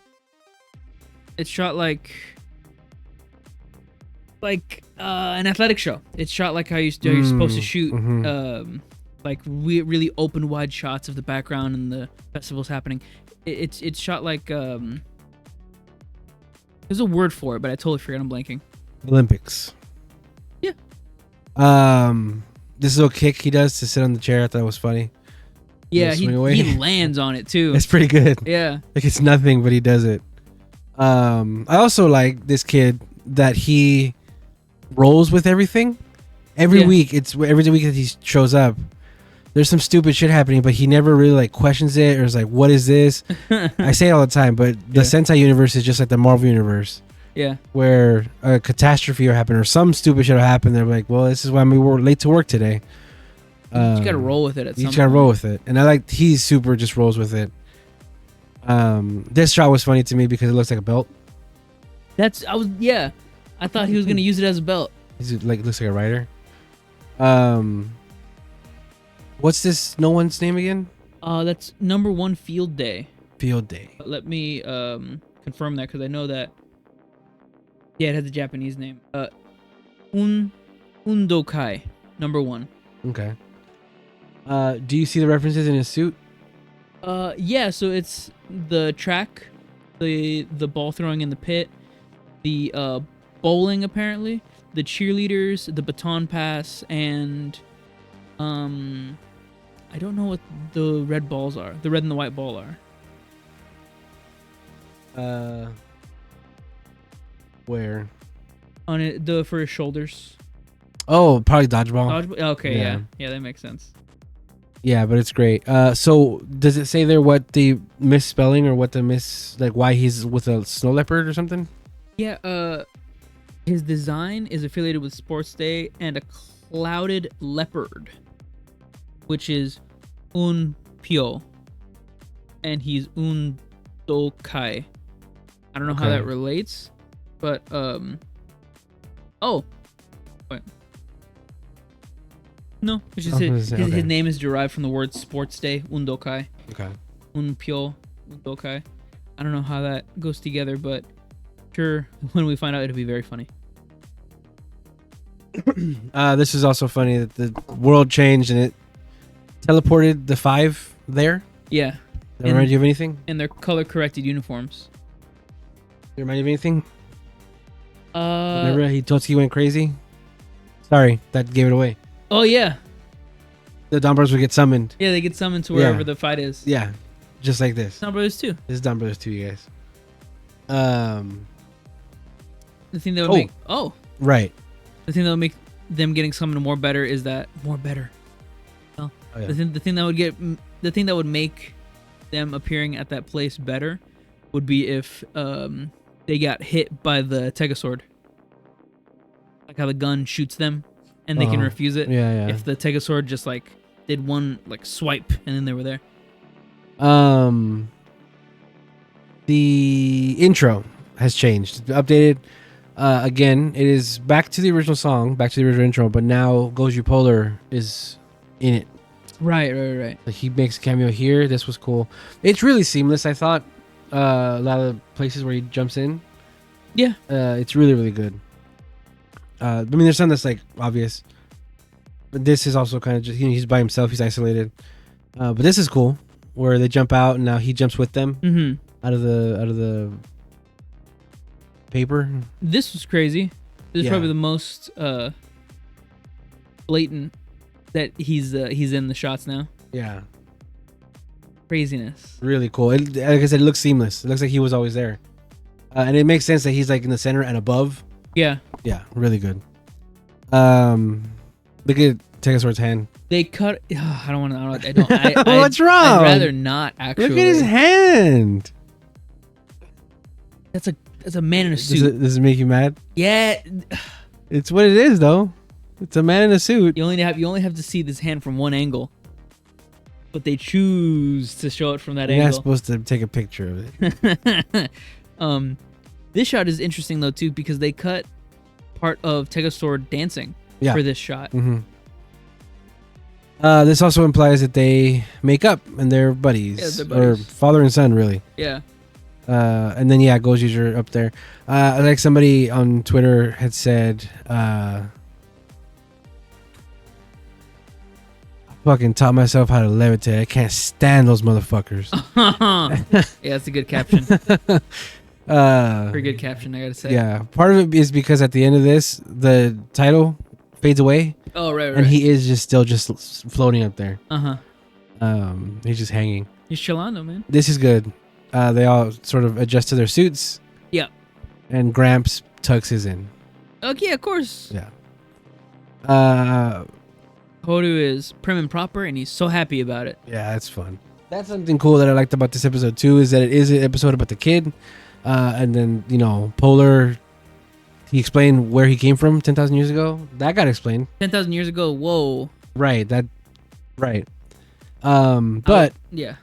athletic show. It's shot like how you're supposed to shoot like really open wide shots of the background and the festivals happening. It's shot like there's a word for it, but I totally forgot. I'm blanking. Olympics. Yeah. This little kick he does to sit on the chair, I thought it was funny. Yeah, he lands on it too. It's pretty good. Yeah. Like, it's nothing, but he does it. I also like this kid that he rolls with everything. Every week that he shows up, there's some stupid shit happening, but he never really like questions it or is like, what is this? I say it all the time, but the Sentai universe is just like the Marvel universe. Yeah. Where a catastrophe will happen or some stupid shit will happen. They're like, well, this is why we were late to work today. You just gotta roll with it at some point. You just gotta roll with it. And I like, he super just rolls with it. This shot was funny to me because it looks like a belt. I thought he was gonna use it as a belt. He's like, looks like a rider. What's this? No one's name again? That's number 1 Field Day. Field Day. Let me confirm that because I know that. Yeah, it has a Japanese name. Undokai, number 1. Okay. Do you see the references in his suit? Yeah. So it's the track, the ball throwing in the pit, the bowling apparently, the cheerleaders, the baton pass, and I don't know what the red balls are. The red and the white ball are. Where? On it, for his shoulders. Oh, probably dodgeball. Dodgeball? Okay, yeah. Yeah, that makes sense. Yeah, but it's great. So does it say there what the misspelling or what the why he's with a snow leopard or something? Yeah, his design is affiliated with Sports Day and a clouded leopard, which is Unpyo, and he's Undokai. I don't know how that relates, but oh, wait. No, it's just his name is derived from the word Sports Day, Undokai. Okay. Unpyo, Undokai. I don't know how that goes together, but sure, when we find out, it'll be very funny. This is also funny that the world changed and it teleported the 5 there. Yeah. Does that remind you of anything? And their color-corrected uniforms. Does it remind you of anything? Remember Remember Hitotsuki went crazy? Sorry, that gave it away. Oh, yeah. The DonBrothers would get summoned. Yeah, they get summoned to wherever the fight is. Yeah, just like this. DonBrothers 2. This is DonBrothers 2, you guys. The thing that would make... Oh. Right. The thing that would make them getting summoned more better is that... More better. Well, the thing that would make them appearing at that place better would be if they got hit by the Tegasword. Like how the gun shoots them and they can refuse it. Yeah. If the Tegasword just like did one like swipe and then they were there. The intro has changed. It's been updated. Again, it is back to the original song, back to the original intro, but now GozyuPolar is in it. Right. Like he makes a cameo here. This was cool. It's really seamless, I thought. A lot of the places where he jumps in. Yeah. It's really, really good. I mean, there's some that's like obvious, but this is also kind of just he's by himself. He's isolated. But this is cool, where they jump out and now he jumps with them out of the paper. This was crazy. This is probably the most blatant that he's in the shots now. Yeah. Craziness. Really cool. Like I said, it looks seamless. It looks like he was always there, and it makes sense that he's like in the center and above. Yeah. Yeah, really good. Look at Tegasword's hand. They cut. I don't want to. I don't. What's wrong? I'd rather not actually. Look at his hand. That's a man in a suit. Does it make you mad? Yeah. It's what it is, though. It's a man in a suit. You only have to see this hand from one angle, but they choose to show it from that angle. You're not supposed to take a picture of it. This shot is interesting though too because they cut part of Tegasword dancing for this shot. This also implies that they make up and they're buddies, they're buddies. Or father and son, really. Yeah. And then Gozyuger up there. Like somebody on Twitter had said, I fucking taught myself how to levitate. I can't stand those motherfuckers. Yeah, that's a good caption. Pretty good caption, I gotta say. Yeah, part of it is because at the end of this, the title fades away. Oh, right. And he is still floating up there. He's just hanging. He's chillando, man. This is good. They all sort of adjust to their suits. Yeah. And Gramps tucks his in. Okay, of course. Yeah. Horu is prim and proper, and he's so happy about it. Yeah, that's fun. That's something cool that I liked about this episode too, is that it is an episode about the kid. And then, Polar, he explained where he came from 10,000 years ago. That got explained. 10,000 years ago, whoa. Right, right. But yeah.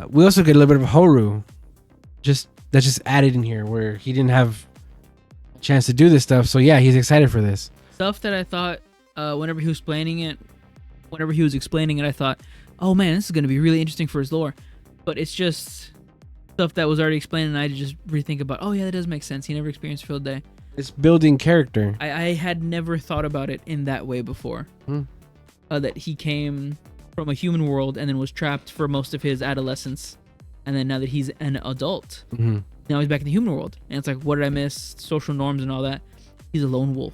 We also get a little bit of Horu. That's just added in here where he didn't have a chance to do this stuff. So yeah, he's excited for this. Stuff that I thought whenever he was planning it whenever he was explaining it, I thought, oh man, this is going to be really interesting for his lore. But it's just stuff that was already explained, and I had to just rethink about, oh yeah, that does make sense. He never experienced Field Day. It's building character. I had never thought about it in that way before. That he came from a human world and then was trapped for most of his adolescence. And then now that he's an adult, now he's back in the human world. And it's like, what did I miss? Social norms and all that. He's a lone wolf.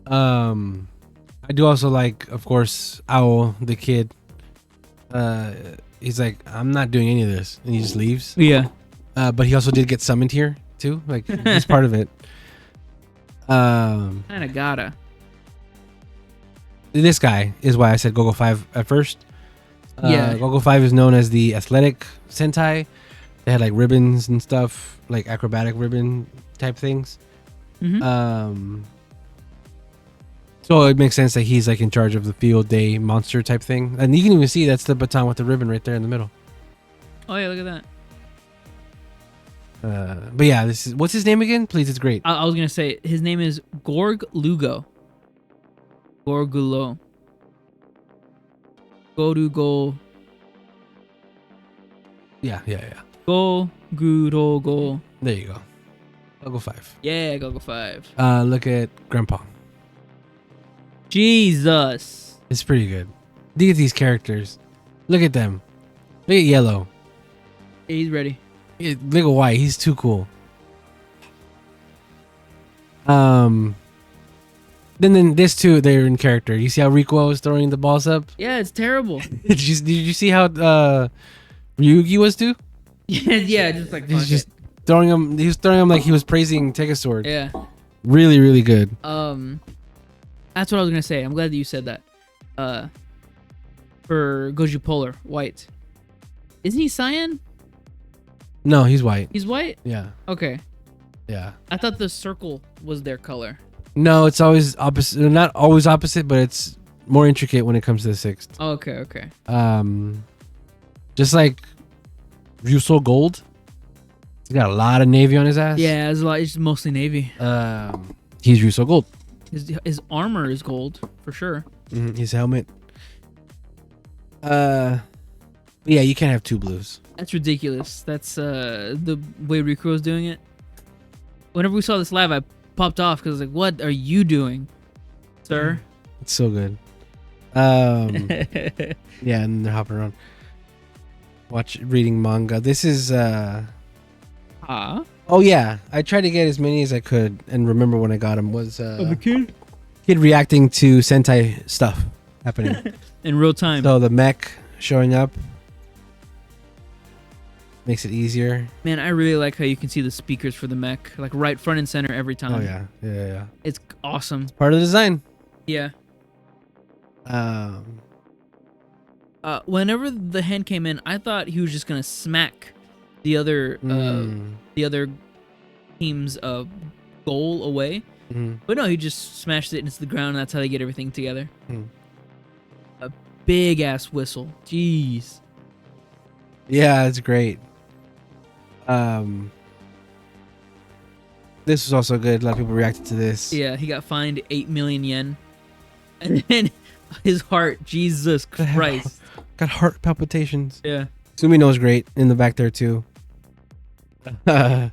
I do also like, of course, Owl, the kid. He's like, I'm not doing any of this. And he just leaves. Yeah. But he also did get summoned here, too. Like, he's part of it. Kind of gotta. This guy is why I said Gogo 5 at first. Yeah. Gogo 5 is known as the athletic Sentai. They had like ribbons and stuff, like acrobatic ribbon type things. So it makes sense that he's like in charge of the Field Day monster type thing. And you can even see that's the baton with the ribbon right there in the middle. Oh yeah, look at that. But yeah, this is, what's his name again? Please, it's great. I was gonna say his name is Gorglugo. Gorgulo. Gorugo. Yeah. Gogurogo. There you go. Gogo 5. Yeah, Gogo 5. Look at Grandpa. Jesus. It's pretty good. Look at these characters. Look at them. Look at Yellow. Yeah, he's ready. Look at White. He's too cool. Then this too, they're in character. You see how Rico was throwing the balls up? Yeah, it's terrible. Did you see how Ryugi was too? Yeah, just like he's just throwing him. He was throwing him like he was praising Sword. Yeah. Really, really good. That's what I was gonna say. I'm glad that you said that. For GozyuPolar, White. Isn't he cyan? No, he's white. He's white? Yeah. Okay. Yeah. I thought the circle was their color. No, it's always opposite. Not always opposite, but it's more intricate when it comes to the 6th. Oh, okay. Just like Ryuso Gold. He's got a lot of navy on his ass. Yeah, it's a lot. It's mostly navy. He's Ryuso Gold. His armor is gold for sure. His helmet. Yeah, you can't have 2 blues. That's ridiculous. That's the way Riku was doing it. Whenever we saw this live, I popped off because I was like, "What are you doing, sir?" It's so good. Yeah, and they're hopping around, reading manga. This is Oh yeah, I tried to get as many as I could, and remember when I got them was the kid reacting to Sentai stuff happening in real time. So the mech showing up makes it easier. Man, I really like how you can see the speakers for the mech, like right front and center every time. Oh yeah. It's awesome. It's part of the design. Yeah. Whenever the hand came in, I thought he was just gonna smack the other team's goal away. But no, he just smashed it into the ground, and that's how they get everything together. A big ass whistle. Jeez. Yeah, it's great. This was also good. A lot of people reacted to this. Yeah, he got fined 8 million yen. And then his heart, Jesus Christ. Got heart palpitations. Yeah. Sumino's great in the back there too. Lot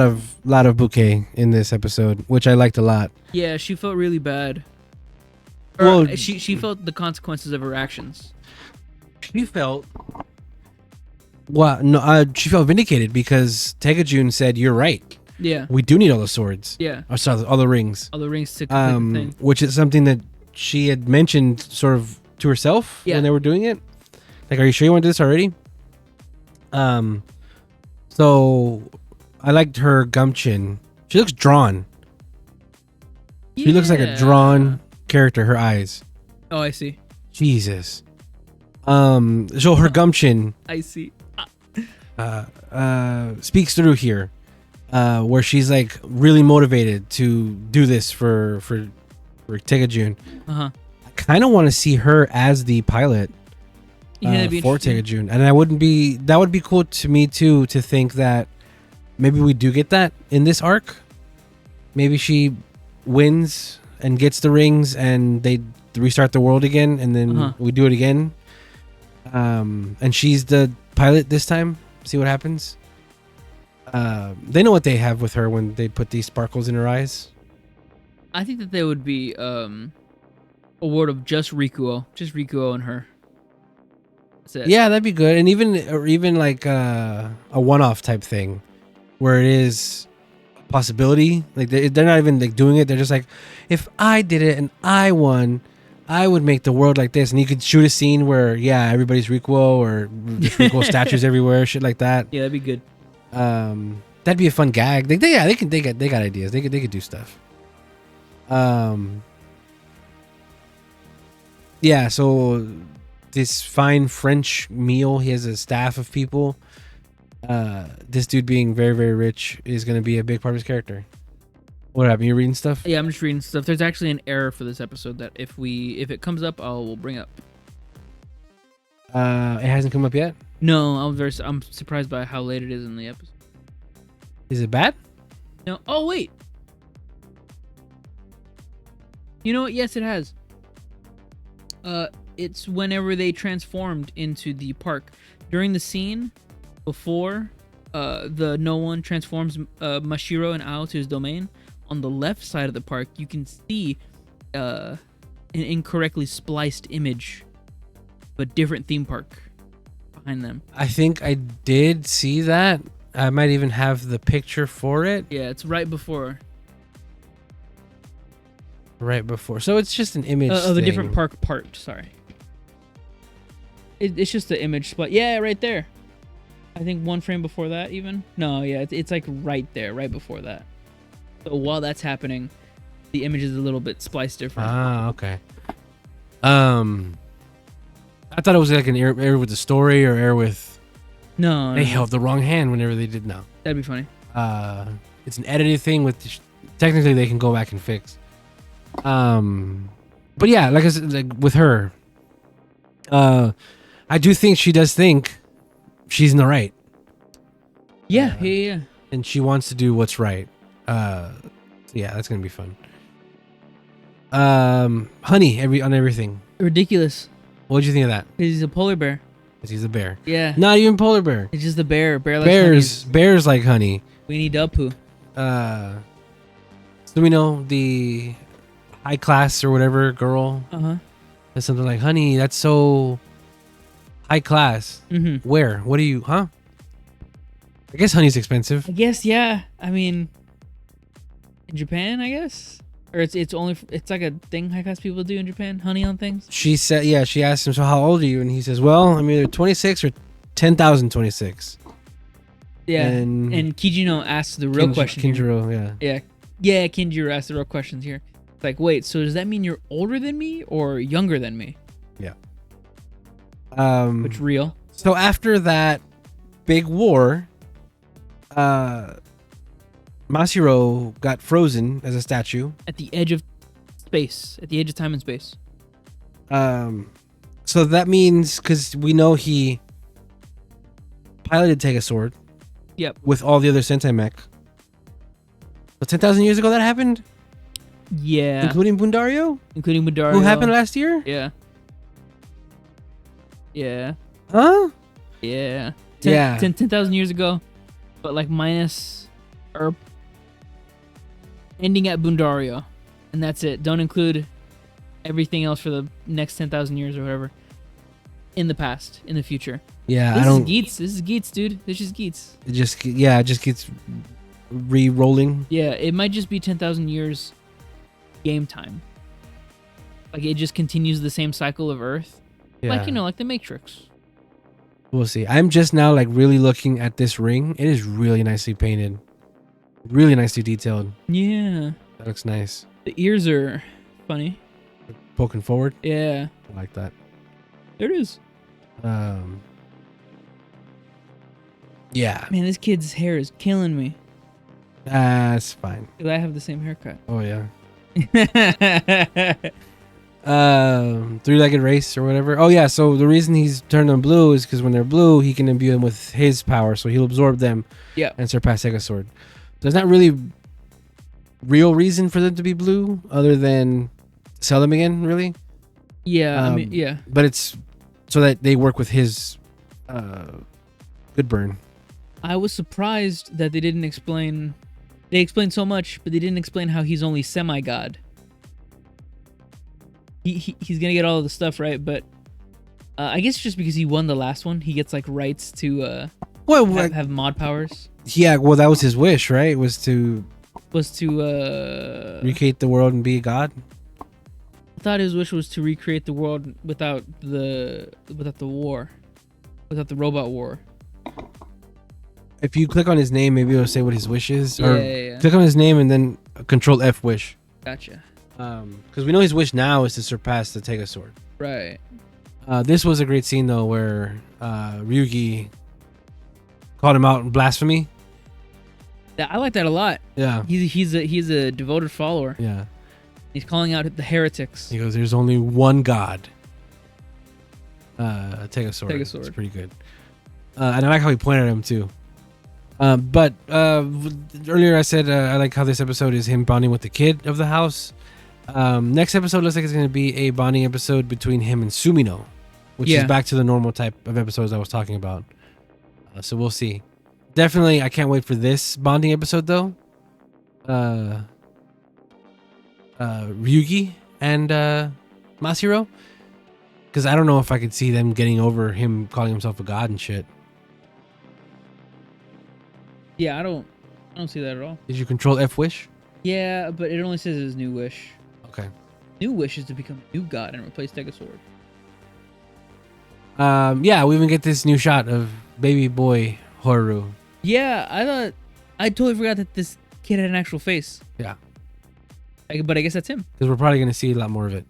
of bouquet in this episode, which I liked a lot. Yeah, she felt really bad. Well, she felt the consequences of her actions. She felt she felt vindicated because Tegajun said, "You're right. Yeah, we do need all the swords. Yeah, or sorry, all the rings. All the rings to complete the thing." Which is something that she had mentioned sort of to herself when they were doing it. Like, are you sure you want to do this already? So I liked her gumchin. She looks drawn. She looks like a drawn character. Her eyes. Oh, I see. Jesus. So her gumption. I see. Speaks through here, where she's like really motivated to do this for Tegajun. I kind of want to see her as the pilot for Tegajun, and that would be cool to me too, to think that maybe we do get that in this arc. Maybe she wins and gets the rings, and they restart the world again, and then we do it again. And she's the pilot this time. See what happens. They know what they have with her when they put these sparkles in her eyes. I think that there would be a world of just Rikuo and her. That's it. Yeah, that'd be good, and even like a one-off type thing, where it is a possibility. Like they're not even like doing it. They're just like, if I did it and I won, I would make the world like this. And you could shoot a scene where everybody's Rikuo, or there's Rikuo statues everywhere, shit like that. Yeah, that'd be good. That'd be a fun gag. They got ideas. They could do stuff. Yeah, so this fine French meal, he has a staff of people. This dude being very, very rich is going to be a big part of his character. What happened? You reading stuff? Yeah, I'm just reading stuff. There's actually an error for this episode that if it comes up, we'll bring up. It hasn't come up yet? No, I'm surprised by how late it is in the episode. Is it bad? No. Oh, wait. You know what? Yes, it has. It's whenever they transformed into the park. During the scene before the no one transforms Mashiro and Ao to his domain, on the left side of the park, you can see an incorrectly spliced image of a different theme park behind them. I think I did see that. I might even have the picture for it. Yeah, it's right before. So it's just an image of thing. a different park part. Sorry. It's just the image split. Yeah, right there. I think one frame before that even. No, yeah, it's like right there, right before that. So while that's happening, the image is a little bit spliced different. Ah, okay. I thought it was like an error with the story or error with. No, they held the wrong hand whenever they did. No, that'd be funny. It's an edited thing with. Technically, they can go back and fix. But yeah, like I said, like with her, I do think she does think she's in the right. Yeah, yeah. And she wants to do what's right. Yeah, that's gonna be fun. Honey, on everything. Ridiculous. What'd you think of that? Because he's a polar bear. Because he's a bear. Yeah. Not even polar bear. It's just a bear. Bears like honey. We need Dubpoo. So we know the high class or whatever girl. That's something like, honey, that's so high class. Where? What do you? Huh? I guess honey's expensive. I guess, yeah. I mean, in Japan, I guess, or it's like a thing high class people do in Japan. Honey on things. She said, yeah. She asked him, so how old are you? And he says, well, I'm either 26 or 10,026. Yeah. And Kijino asked the real question. Kinjiro, yeah. Yeah. Kinjiro asked the real questions here. It's like, wait, so does that mean you're older than me or younger than me? Yeah. Which real? So after that big war, Masahiro got frozen as a statue at the edge of space, at the edge of time and space. So that means, because we know he piloted Sword. Yep. With all the other Sentai mech. But 10,000 years ago that happened? Yeah. Including Bundario? Who happened last year? Yeah. Yeah. Huh? Yeah. 10,000 years ago, but like minus or ending at Bundario, and that's it. Don't include everything else for the next 10,000 years or whatever in the past, in the future. Yeah, This is Geats, dude. This is Geats. It just gets re-rolling. Yeah, it might just be 10,000 years game time. Like it just continues the same cycle of Earth. Yeah. Like, like the Matrix. We'll see. I'm just now like really looking at this ring. It is really nicely painted. Really nicely detailed. Yeah. That looks nice. The ears are funny. Poking forward. Yeah. I like that. There it is. Yeah. Man, this kid's hair is killing me. That's fine. I have the same haircut. Oh, yeah. Three-legged race or whatever. Oh, yeah. So the reason he's turned them blue is because when they're blue, he can imbue them with his power. So he'll absorb them and surpass Sword. So it's not really real reason for them to be blue other than sell them again, really. Yeah, I mean, yeah. But it's so that they work with his good burn. I was surprised that they didn't explain. They explained so much, but they didn't explain how he's only semi-god. He's gonna get all of the stuff right, but I guess just because he won the last one, he gets like rights to have mod powers. Yeah, well, that was his wish, right? Was to recreate the world and be a god. I thought his wish was to recreate the world without the war, without the robot war. If you click on his name, maybe it'll say what his wish is. Yeah. Click on his name and then Control F wish. Gotcha. Because we know his wish now is to surpass the Tegasword. Right. This was a great scene though, where Ryugi called him out in blasphemy. Yeah, I like that a lot. Yeah. He's a devoted follower. Yeah. He's calling out the heretics. He goes, "There's only one God." Tegasword. It's pretty good. And I like how he pointed at him too. But earlier I said I like how this episode is him bonding with the kid of the house. Next episode looks like it's going to be a bonding episode between him and Sumino, which is back to the normal type of episodes I was talking about. So we'll see. Definitely, I can't wait for this bonding episode though. Ryugi and Masahiro, because I don't know if I could see them getting over him calling himself a god and shit. Yeah, I don't see that at all. Did you Control F wish? Yeah, but it only says his new wish. Okay. New wish is to become a new god and replace Tegasword. Yeah, we even get this new shot of baby boy Horu. Yeah, I totally forgot that this kid had an actual face. Yeah. But I guess that's him. Because we're probably going to see a lot more of it.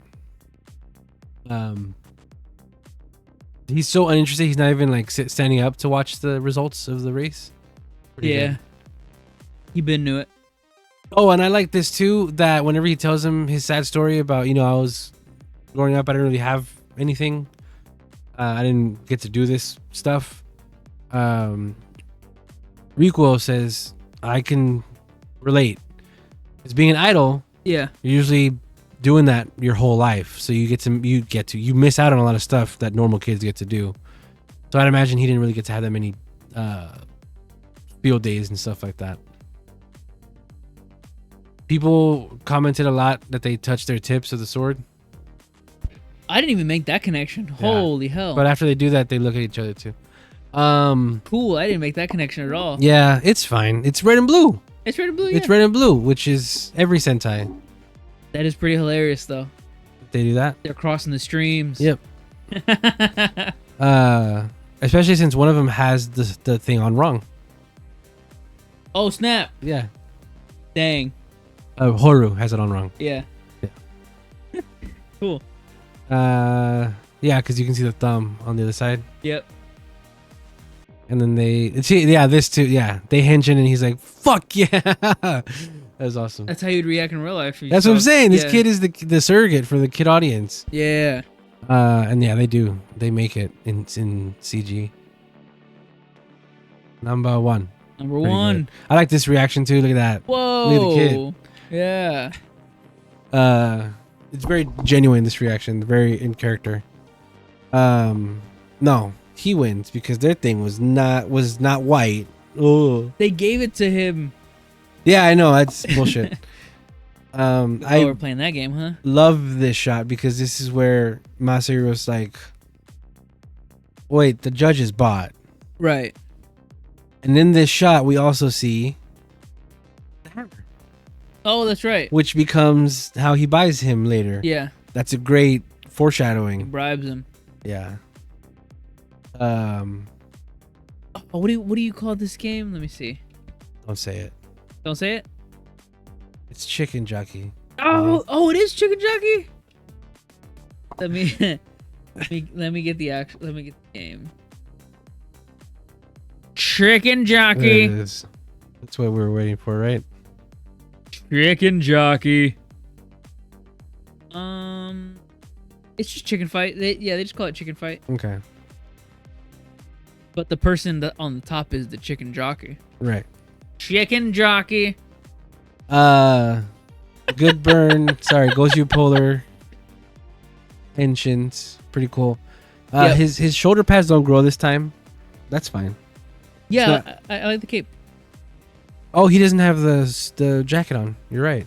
He's so uninterested. He's not even like standing up to watch the results of the race. Pretty good. He been knew it. Oh, and I like this too, that whenever he tells him his sad story about, I was growing up, I didn't really have anything. I didn't get to do this stuff. Rikuo says, I can relate. Because being an idol, yeah, you're usually doing that your whole life. So you miss out on a lot of stuff that normal kids get to do. So I'd imagine he didn't really get to have that many field days and stuff like that. People commented a lot that they touched their tips of the sword. I didn't even make that connection. Yeah. Holy hell. But after they do that, they look at each other too. Cool. I didn't make that connection at all. Yeah, it's fine. It's red and blue. It's red and blue, yeah. It's red and blue, which is every Sentai. That is pretty hilarious, though. They do that? They're crossing the streams. Yep. Especially since one of them has the thing on wrong. Oh, snap. Yeah. Dang. Horu has it on wrong. Yeah. Cool. Yeah, because you can see the thumb on the other side. Yep. And then this too. Yeah, they hinge in and he's like, "Fuck yeah!" That was awesome. That's how you'd react in real life. That's what I'm saying. This kid is the surrogate for the kid audience. Yeah. And yeah, they do. They make it in CG. Number one. Number one. Good. I like this reaction too. Look at that. Whoa. Look at the kid. Yeah. It's very genuine, this reaction, very in character. No, he wins because their thing was not white. Oh, they gave it to him. Yeah, I know, that's bullshit. We're playing that game, huh? Love this shot because this is where Masahiro's like, wait, the judge is bought. Right. And in this shot, we also see the hammer. Oh, that's right. Which becomes how he buys him later. Yeah. That's a great foreshadowing. He bribes him. Yeah. What do you call this game? Let me see. Don't say it. Don't say it? It's Chicken Jockey. Oh, it is Chicken Jockey. Let me get the game. Chicken Jockey. There it is. That's what we were waiting for, right? Chicken Jockey. It's just chicken fight. They just call it chicken fight. Okay. But the person that on the top is the chicken jockey. Right. Chicken jockey. Good burn. Sorry, GozyuPolar. Tensions. Pretty cool. Yep. His shoulder pads don't grow this time. That's fine. Yeah, I like the cape. Oh, he doesn't have the jacket on. You're right.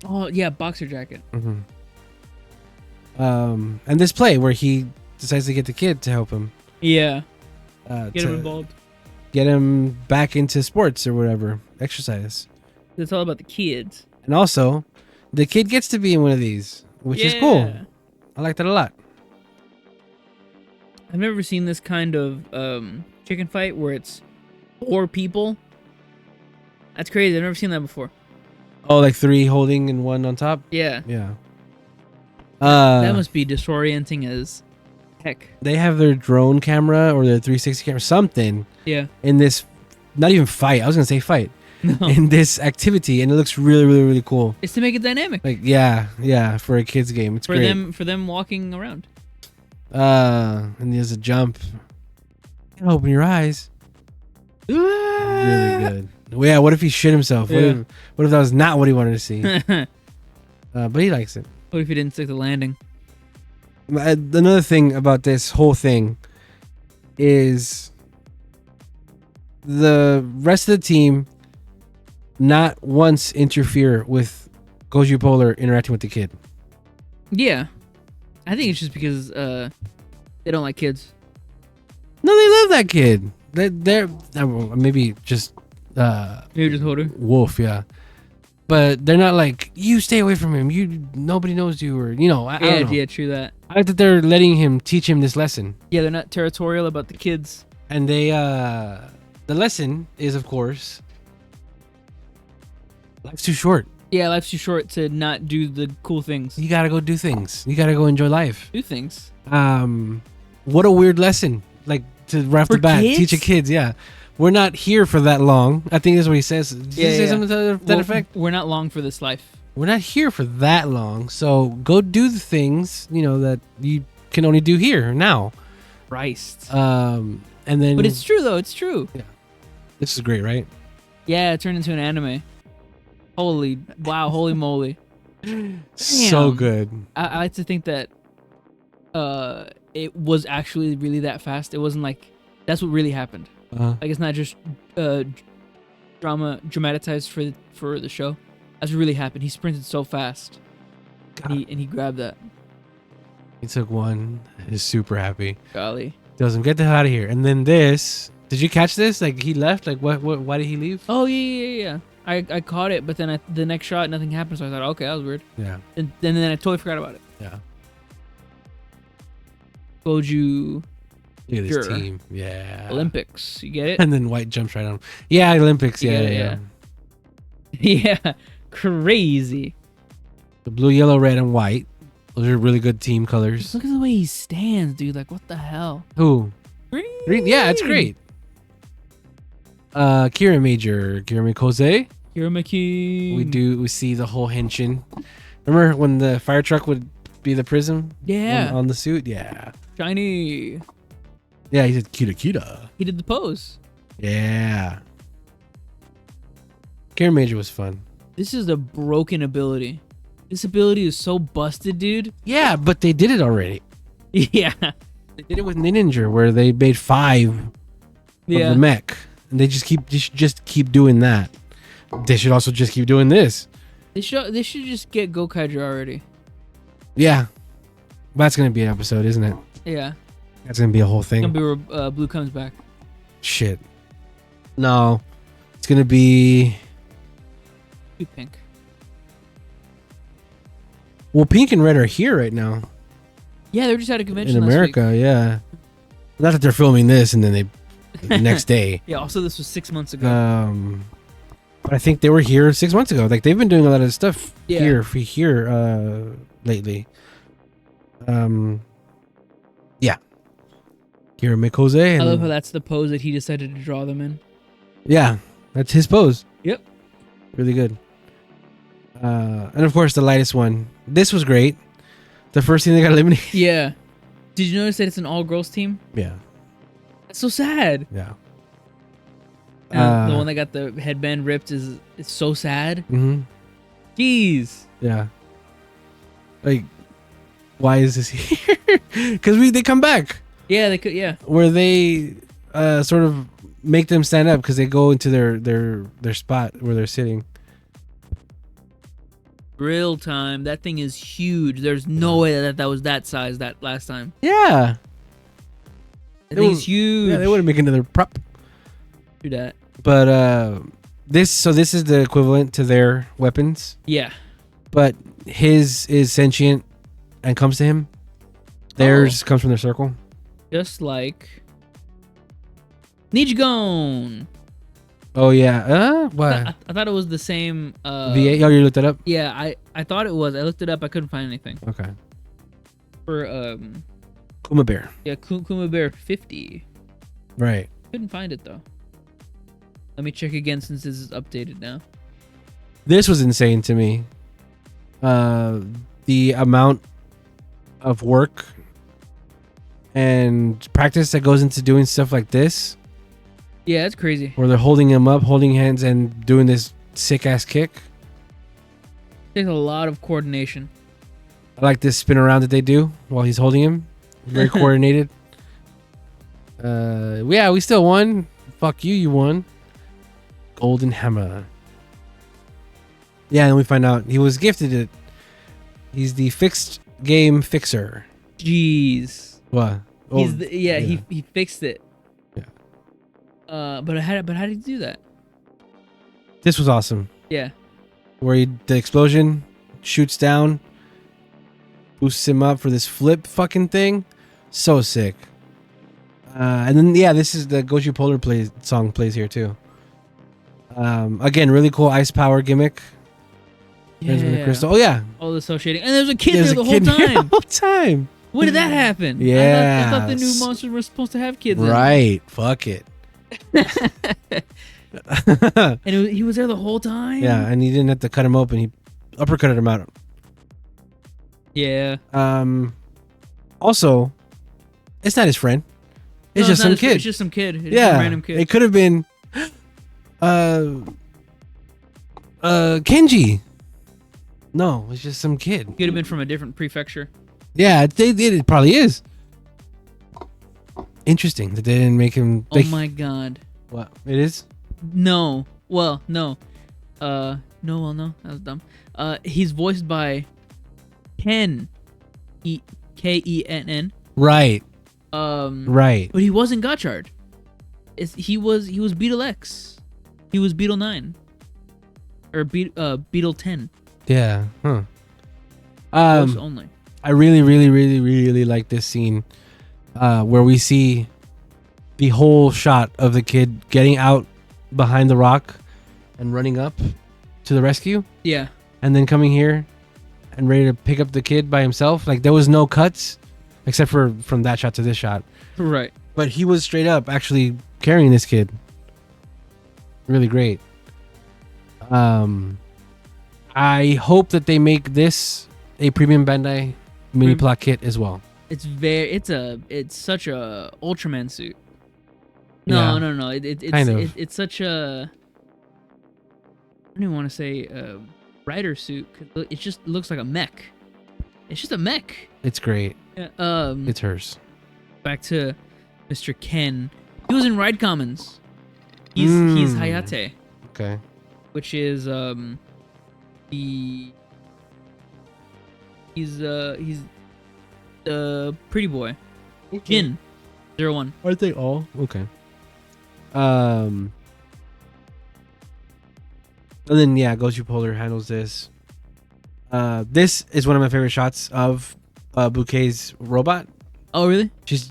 Oh yeah, boxer jacket. Mm-hmm. And this play where he decides to get the kid to help him. Yeah. Get him involved. Get him back into sports or whatever, exercise. It's all about the kids. And also, the kid gets to be in one of these, which is cool. I like that a lot. I've never seen this kind of chicken fight where it's 4 people. That's crazy. I've never seen that before. Oh, like 3 holding and 1 on top? Yeah. Yeah. That must be disorienting as heck. They have their drone camera or their 360 camera, something. Yeah. In this, not even fight. I was gonna say fight. No. In this activity, and it looks really, really, really cool. It's to make it dynamic. Like yeah, for a kids game, it's great. For them walking around. And there's a jump. Open your eyes. Really good. Well, yeah. What if he shit himself? Yeah. What if that was not what he wanted to see? But he likes it. What if he didn't stick the landing? Another thing about this whole thing is the rest of the team not once interfere with GozyuPolar interacting with the kid. Yeah. I think it's just because they don't like kids. No, they love that kid. They're maybe just Maybe just hold her. wolf, yeah. But they're not like, you stay away from him. Nobody knows you, or I don't know. Yeah, true that. I like that they're letting him teach him this lesson. Yeah, they're not territorial about the kids. And they the lesson is, of course, life's too short. Yeah, life's too short to not do the cool things. You gotta go do things. You gotta go enjoy life. Do things. What a weird lesson. Like, to right off the bat, kids? teach your kids, yeah. We're not here for that long. I think that's what he says. Did he say something to that effect? We're not long for this life. We're not here for that long. So go do the things, that you can only do here now. Christ. And then, But it's true though. It's true. Yeah. This is great, right? Yeah, it turned into an anime. Holy moly. So Damn. good. I like to think that it was actually really that fast. It wasn't like that's what really happened. Like it's not just dramatized for the show. That's what really happened. He sprinted so fast, and he grabbed that. He took one. He's super happy. Golly. Tells him, get the hell out of here. And then this. Did you catch this? Like, he left? Like, what? Why did he leave? Oh yeah. I caught it, but then the next shot nothing happened. So I thought, okay, that was weird. Yeah. And then I totally forgot about it. Yeah. Goju. Look at this Sure. team. Yeah. Olympics. You get it? And then White jumps right on him. Yeah, Olympics. You Yeah, get it, yeah. Yeah. Crazy. The blue, yellow, red, and white. Those are really good team colors. Look at the way he stands, dude. Like, what the hell? Who? Green? Yeah, it's great. Kira Major, Kira Mikoze. Hiramaki. We see the whole henshin. Remember when the fire truck would be the prism? Yeah. On the suit? Yeah. Shiny. Yeah, he said Kita. He did the pose. Yeah. Kira Major was fun. This is a broken ability. This ability is so busted, dude. Yeah, but they did it already. Yeah. They did it with Ninja, where they made 5 of the mech. And they just keep doing that. They should also just keep doing this. They should just get Gokaiger already. Yeah. That's going to be an episode, isn't it? Yeah. That's going to be a whole thing. It's gonna be where Blue comes back. Shit. No. It's going to be... Pink. Well, Pink and Red are here right now. Yeah, they were just at a convention In America, last week. yeah. Not that they're filming this and then they... the next day. Yeah, also this was 6 months ago. But I think they were here 6 months ago. Like, they've been doing a lot of stuff here lately. Yeah. Kira Mikoze. I love how that's the pose that he decided to draw them in. Yeah, that's his pose. Yep. Really good. And of course, the lightest one. This was great. The first thing they got eliminated. Yeah. Did you notice that it's an all-girls team? Yeah. That's so sad. Yeah. The one that got the headband ripped is so sad. Mm-hmm. Jeez. Yeah. Like, why is this here? Because they come back. Yeah, they could. Yeah. Where they sort of make them stand up because they go into their spot where they're sitting. Real time. That thing is huge. There's no way that was that size that last time. Yeah. That thing's huge. Yeah, they wouldn't make another prop. Do that. But this is the equivalent to their weapons. Yeah. But his is sentient and comes to him. Theirs comes from their circle. Just like Nijigon. Oh yeah. What? I thought it was the same. V8. Oh, you looked that up? Yeah, I thought it was. I looked it up. I couldn't find anything. Okay. For Kuma Bear. Yeah, Kuma Bear 50. Right. Couldn't find it though. Let me check again since this is updated now. This was insane to me. The amount of work and practice that goes into doing stuff like this. Yeah, it's crazy. Where they're holding him up, holding hands, and doing this sick ass kick. Takes a lot of coordination. I like this spin around that they do while he's holding him. Very coordinated. Yeah, we still won. Fuck you, you won. Golden Hammer. Yeah, and we find out he was gifted it. He's the fixed game fixer. Jeez. What? Oh, he fixed it. Yeah. But how did he do that? This was awesome. Yeah. Where the explosion shoots down, boosts him up for this flip fucking thing. So sick. And then this is the GozyuPolar song plays here too. Again, really cool ice power gimmick. Yeah. Crystal. Oh yeah. All associating, and there's a kid there the whole time. When did that happen? Yeah. I thought the new monsters were supposed to have kids. Right. Fuck it. And he was there the whole time. Yeah, and he didn't have to cut him open. He uppercutted him out. Yeah. Also, it's not his friend. It's just some kid. It's just some kid. It's yeah. Some random kid. It could have been Kenji. No, it's just some kid. Could have been from a different prefecture. Yeah, it probably is. Interesting that they didn't make him. Oh my god. What? It is? No. Well, no. No. That was dumb. He's voiced by Ken. Kenn. Right. Right. But he wasn't Gotchard. He was Beetle X. He was Beetle 9. Or Beetle 10. Yeah. Huh. Only. I really, really, really, really like this scene where we see the whole shot of the kid getting out behind the rock and running up to the rescue. Yeah. And then coming here and ready to pick up the kid by himself. Like, there was no cuts except for from that shot to this shot. Right. But he was straight up actually carrying this kid. Really great. I hope that they make this a premium Bandai mini plot kit as well. It's such a Ultraman suit. No. It's such a, I don't even want to say rider suit. It just looks like a mech. It's just a mech. It's great. Yeah, it's hers. Back to Mr. Ken. He was in Ride Commons. He's Hayate. Okay. Which is he's the pretty boy. Okay. Jin 01. Aren't they all? Okay. And then GozyuPolar handles this. This is one of my favorite shots of Bouquet's robot. Oh really? She's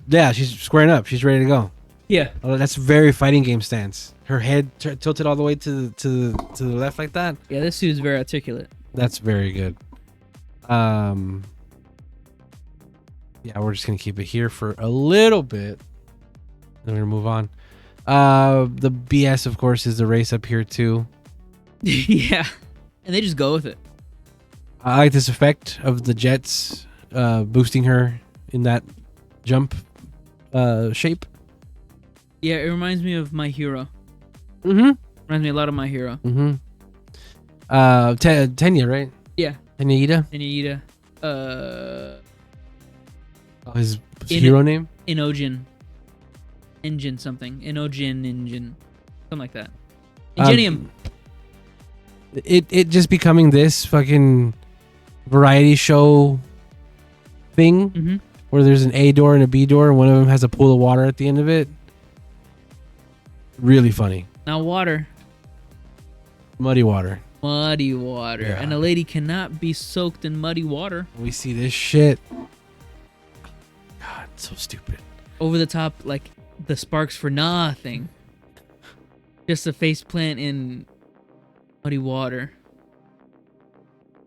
squaring up. She's ready to go. Yeah. Oh, that's very fighting game stance. Her head tilted all the way to the left like that. Yeah, this suit is very articulate. That's very good. Yeah, we're just gonna keep it here for a little bit. Then we're gonna move on. The BS, of course, is the race up here too. Yeah, and they just go with it. I like this effect of the jets boosting her in that jump shape. Yeah, it reminds me of My Hero. Mm-hmm. Reminds me a lot of My Hero. Mm-hmm. Tenya, right? Yeah. Tenya. Ida. Oh, his hero name? Inojin. Engine something. Inojin Engine. Something like that. Ingenium. It just becoming this fucking variety show thing where there's an A door and a B door and one of them has a pool of water at the end of it. Really funny. Now water. Muddy water. Muddy water. Yeah. And a lady cannot be soaked in muddy water. We see this shit. God, so stupid. Over the top, like the sparks for nothing. Just a face plant in muddy water.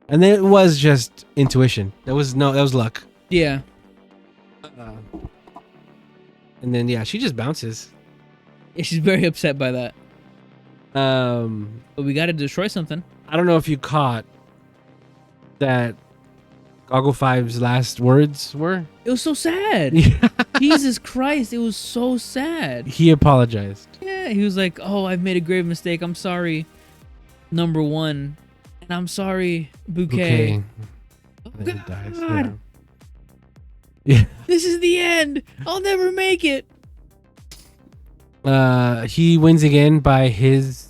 And then it was just intuition. That was luck. Yeah. And then she just bounces. Yeah, she's very upset by that. But we got to destroy something. I don't know if you caught that Goggle 5's last words were. It was so sad. Jesus Christ, it was so sad. He apologized. Yeah, he was like, "Oh, I've made a grave mistake. I'm sorry, number one, and I'm sorry, Bouquet." Oh, And then he dies. God. Yeah. This is the end. I'll never make it. He wins again by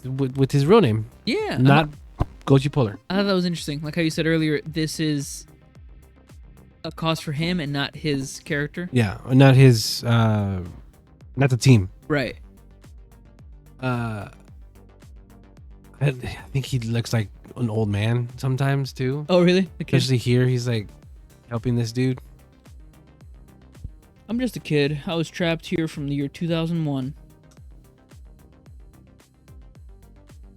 with his real name. Yeah. Not GozyuPolar. I thought that was interesting. Like how you said earlier, this is a cause for him and not his character. Yeah, not his. Not the team. Right. I think he looks like an old man sometimes too. Oh, really? Especially here, he's like helping this dude. I'm just a kid. I was trapped here from the year 2001.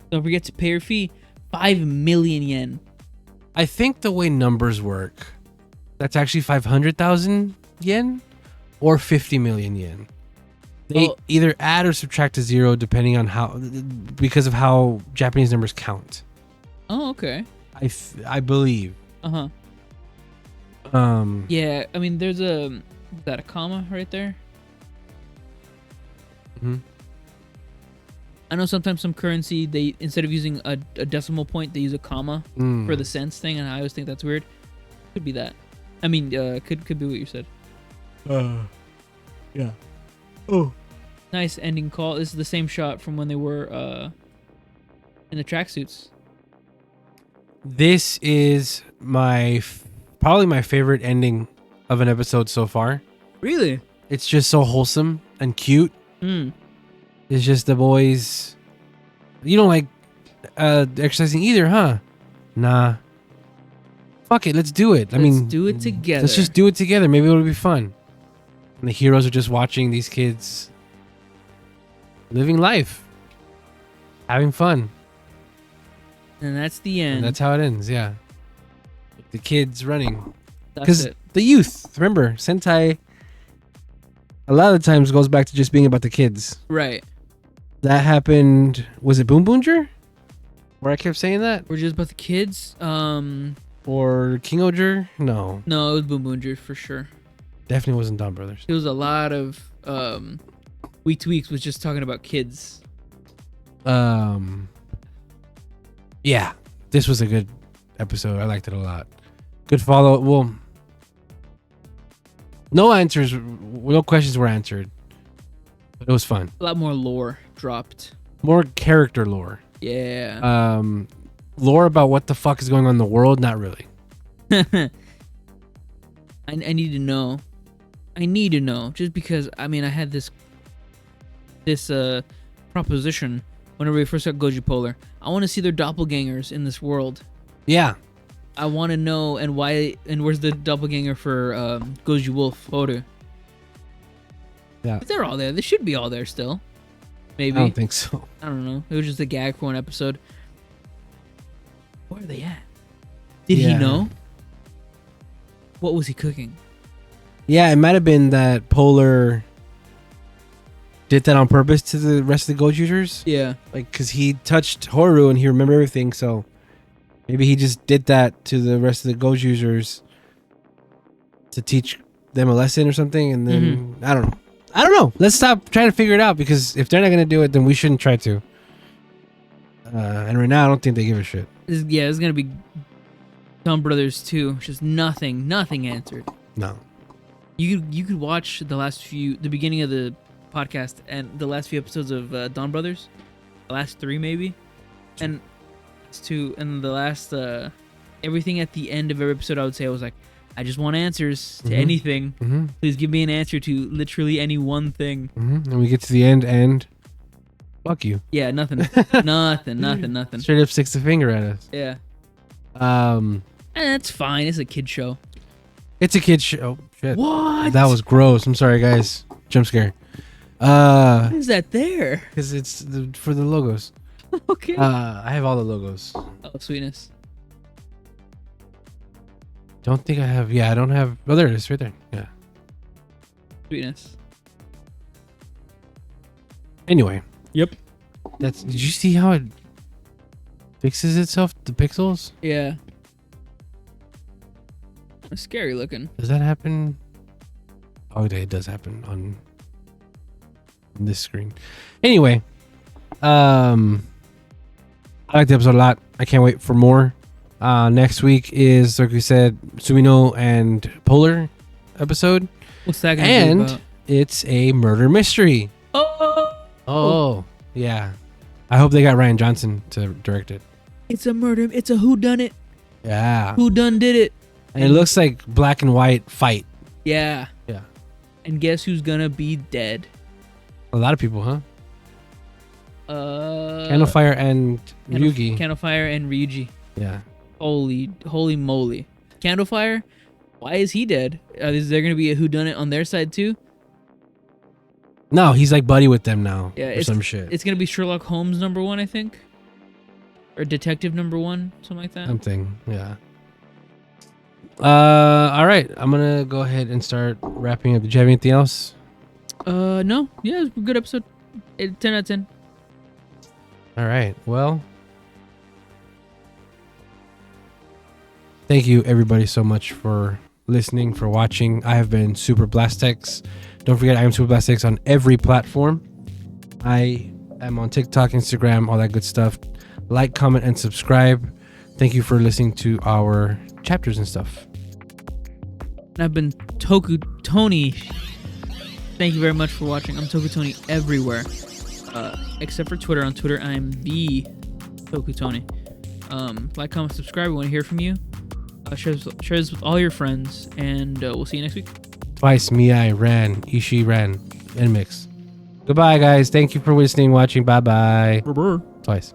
Don't forget to pay your fee. 5 million yen. I think the way numbers work, that's actually 500,000 yen or 50 million yen. They either add or subtract a zero depending on because of how Japanese numbers count. Oh, okay. I believe. Uh-huh. Yeah, I mean, there's is that a comma right there? Mm-hmm. I know sometimes some currency, they instead of using a decimal point, they use a comma for the cents thing, and I always think that's weird. Could be that. I mean, could be what you said. Yeah. Oh. Nice ending call. This is the same shot from when they were in the tracksuits. This is probably my favorite ending of an episode so far. Really? It's just so wholesome and cute. It's just the boys. You don't like exercising either, huh? Nah. Fuck it, let's do it. Let's do it together. Let's just do it together. Maybe it'll be fun. And the heroes are just watching these kids living life, having fun. And that's the end. And that's how it ends, yeah. The kids running. That's Because it. the youth, remember, Sentai a lot of the times goes back to just being about the kids. Right. That happened, was it Boom Boonger? Where I kept saying that? We're just about the kids. Or King Oger? No. No, it was Boom Boonger for sure. Definitely wasn't DonBrothers. It was a lot of Week to Weeks was just talking about kids. Yeah. This was a good episode. I liked it a lot. Good follow. Well, no questions were answered. But it was fun. A lot more lore dropped. More character lore. Yeah. Lore about what the fuck is going on in the world, not really. I need to know. I need to know. Just because, I mean, I had this proposition whenever we first got GozyuPolar. I want to see their doppelgangers in this world. Yeah. I want to know and where's the doppelganger for GozyuPolar? Yeah. If they're all there. They should be all there still. Maybe. I don't think so. I don't know. It was just a gag for one episode. Where are they at? Did he know? What was he cooking? Yeah, it might have been that Polar did that on purpose to the rest of the Gozyugers. Yeah. Like, because he touched Horu and he remembered everything, so maybe he just did that to the rest of the Gozyugers to teach them a lesson or something, and then I don't know. Let's stop trying to figure it out, because if they're not going to do it, then we shouldn't try to. And right now, I don't think they give a shit. It's gonna be DonBrothers 2. Just nothing answered. No. You could watch the beginning of the podcast and the last few episodes of DonBrothers, the last 3 maybe, and it's 2, and the last everything at the end of every episode I would say I was like, I just want answers to anything. Please give me an answer to literally any one thing. And we get to the end and fuck you. Yeah, nothing, nothing. Straight up sticks the finger at us. Yeah. And that's fine. It's a kid show. it's a kid show. Oh, shit. What? That was gross. I'm sorry, guys. Jump scare. Why is that there? Because it's for the logos. Okay. I have all the logos. Oh, sweetness. Don't think I have. Yeah, I don't have. Oh, there it is, right there. Yeah. Sweetness. Anyway. Yep. Did you see how it fixes itself? The pixels? Yeah. It's scary looking. Does that happen? Oh, it does happen on this screen. Anyway, I like the episode a lot. I can't wait for more. Next week is, like we said, Sumino and Polar episode. What's that gonna be about? And it's a murder mystery. Oh, yeah. I hope they got Ryan Johnson to direct it. it's a murder. It's a whodunit. Yeah. Who done did it? And it looks like black and white fight. Yeah. Yeah. And guess who's gonna be dead? A lot of people, huh? Candlefire and Ryugi. Candlefire and Ryugi. Yeah. Holy moly. Candlefire? Why is he dead? Is there gonna be a whodunit on their side too? No, he's like buddy with them now. Yeah, or some shit. It's gonna be Sherlock Holmes #1, I think, or Detective #1, something like that. Something, yeah. All right, I'm gonna go ahead and start wrapping up. Did you have anything else? No. Yeah, it was a good episode. 10 out of 10. All right. Well, thank you everybody so much for listening, for watching. I have been Super Blastex. Don't forget, I am Super Blastex on every platform. I am on TikTok, Instagram, all that good stuff. Like, comment, and subscribe. Thank you for listening to our chapters and stuff. And I've been Toku Tony. Thank you very much for watching. I'm Toku Tony everywhere, except for Twitter. On Twitter, I'm the Toku Tony. Like, comment, subscribe. We want to hear from you. Share this with all your friends, and we'll see you next week. Twice, ISHIIRAN, ISHIIRAN, NMIXX. Goodbye, guys. Thank you for listening, watching. Bye-bye. Twice.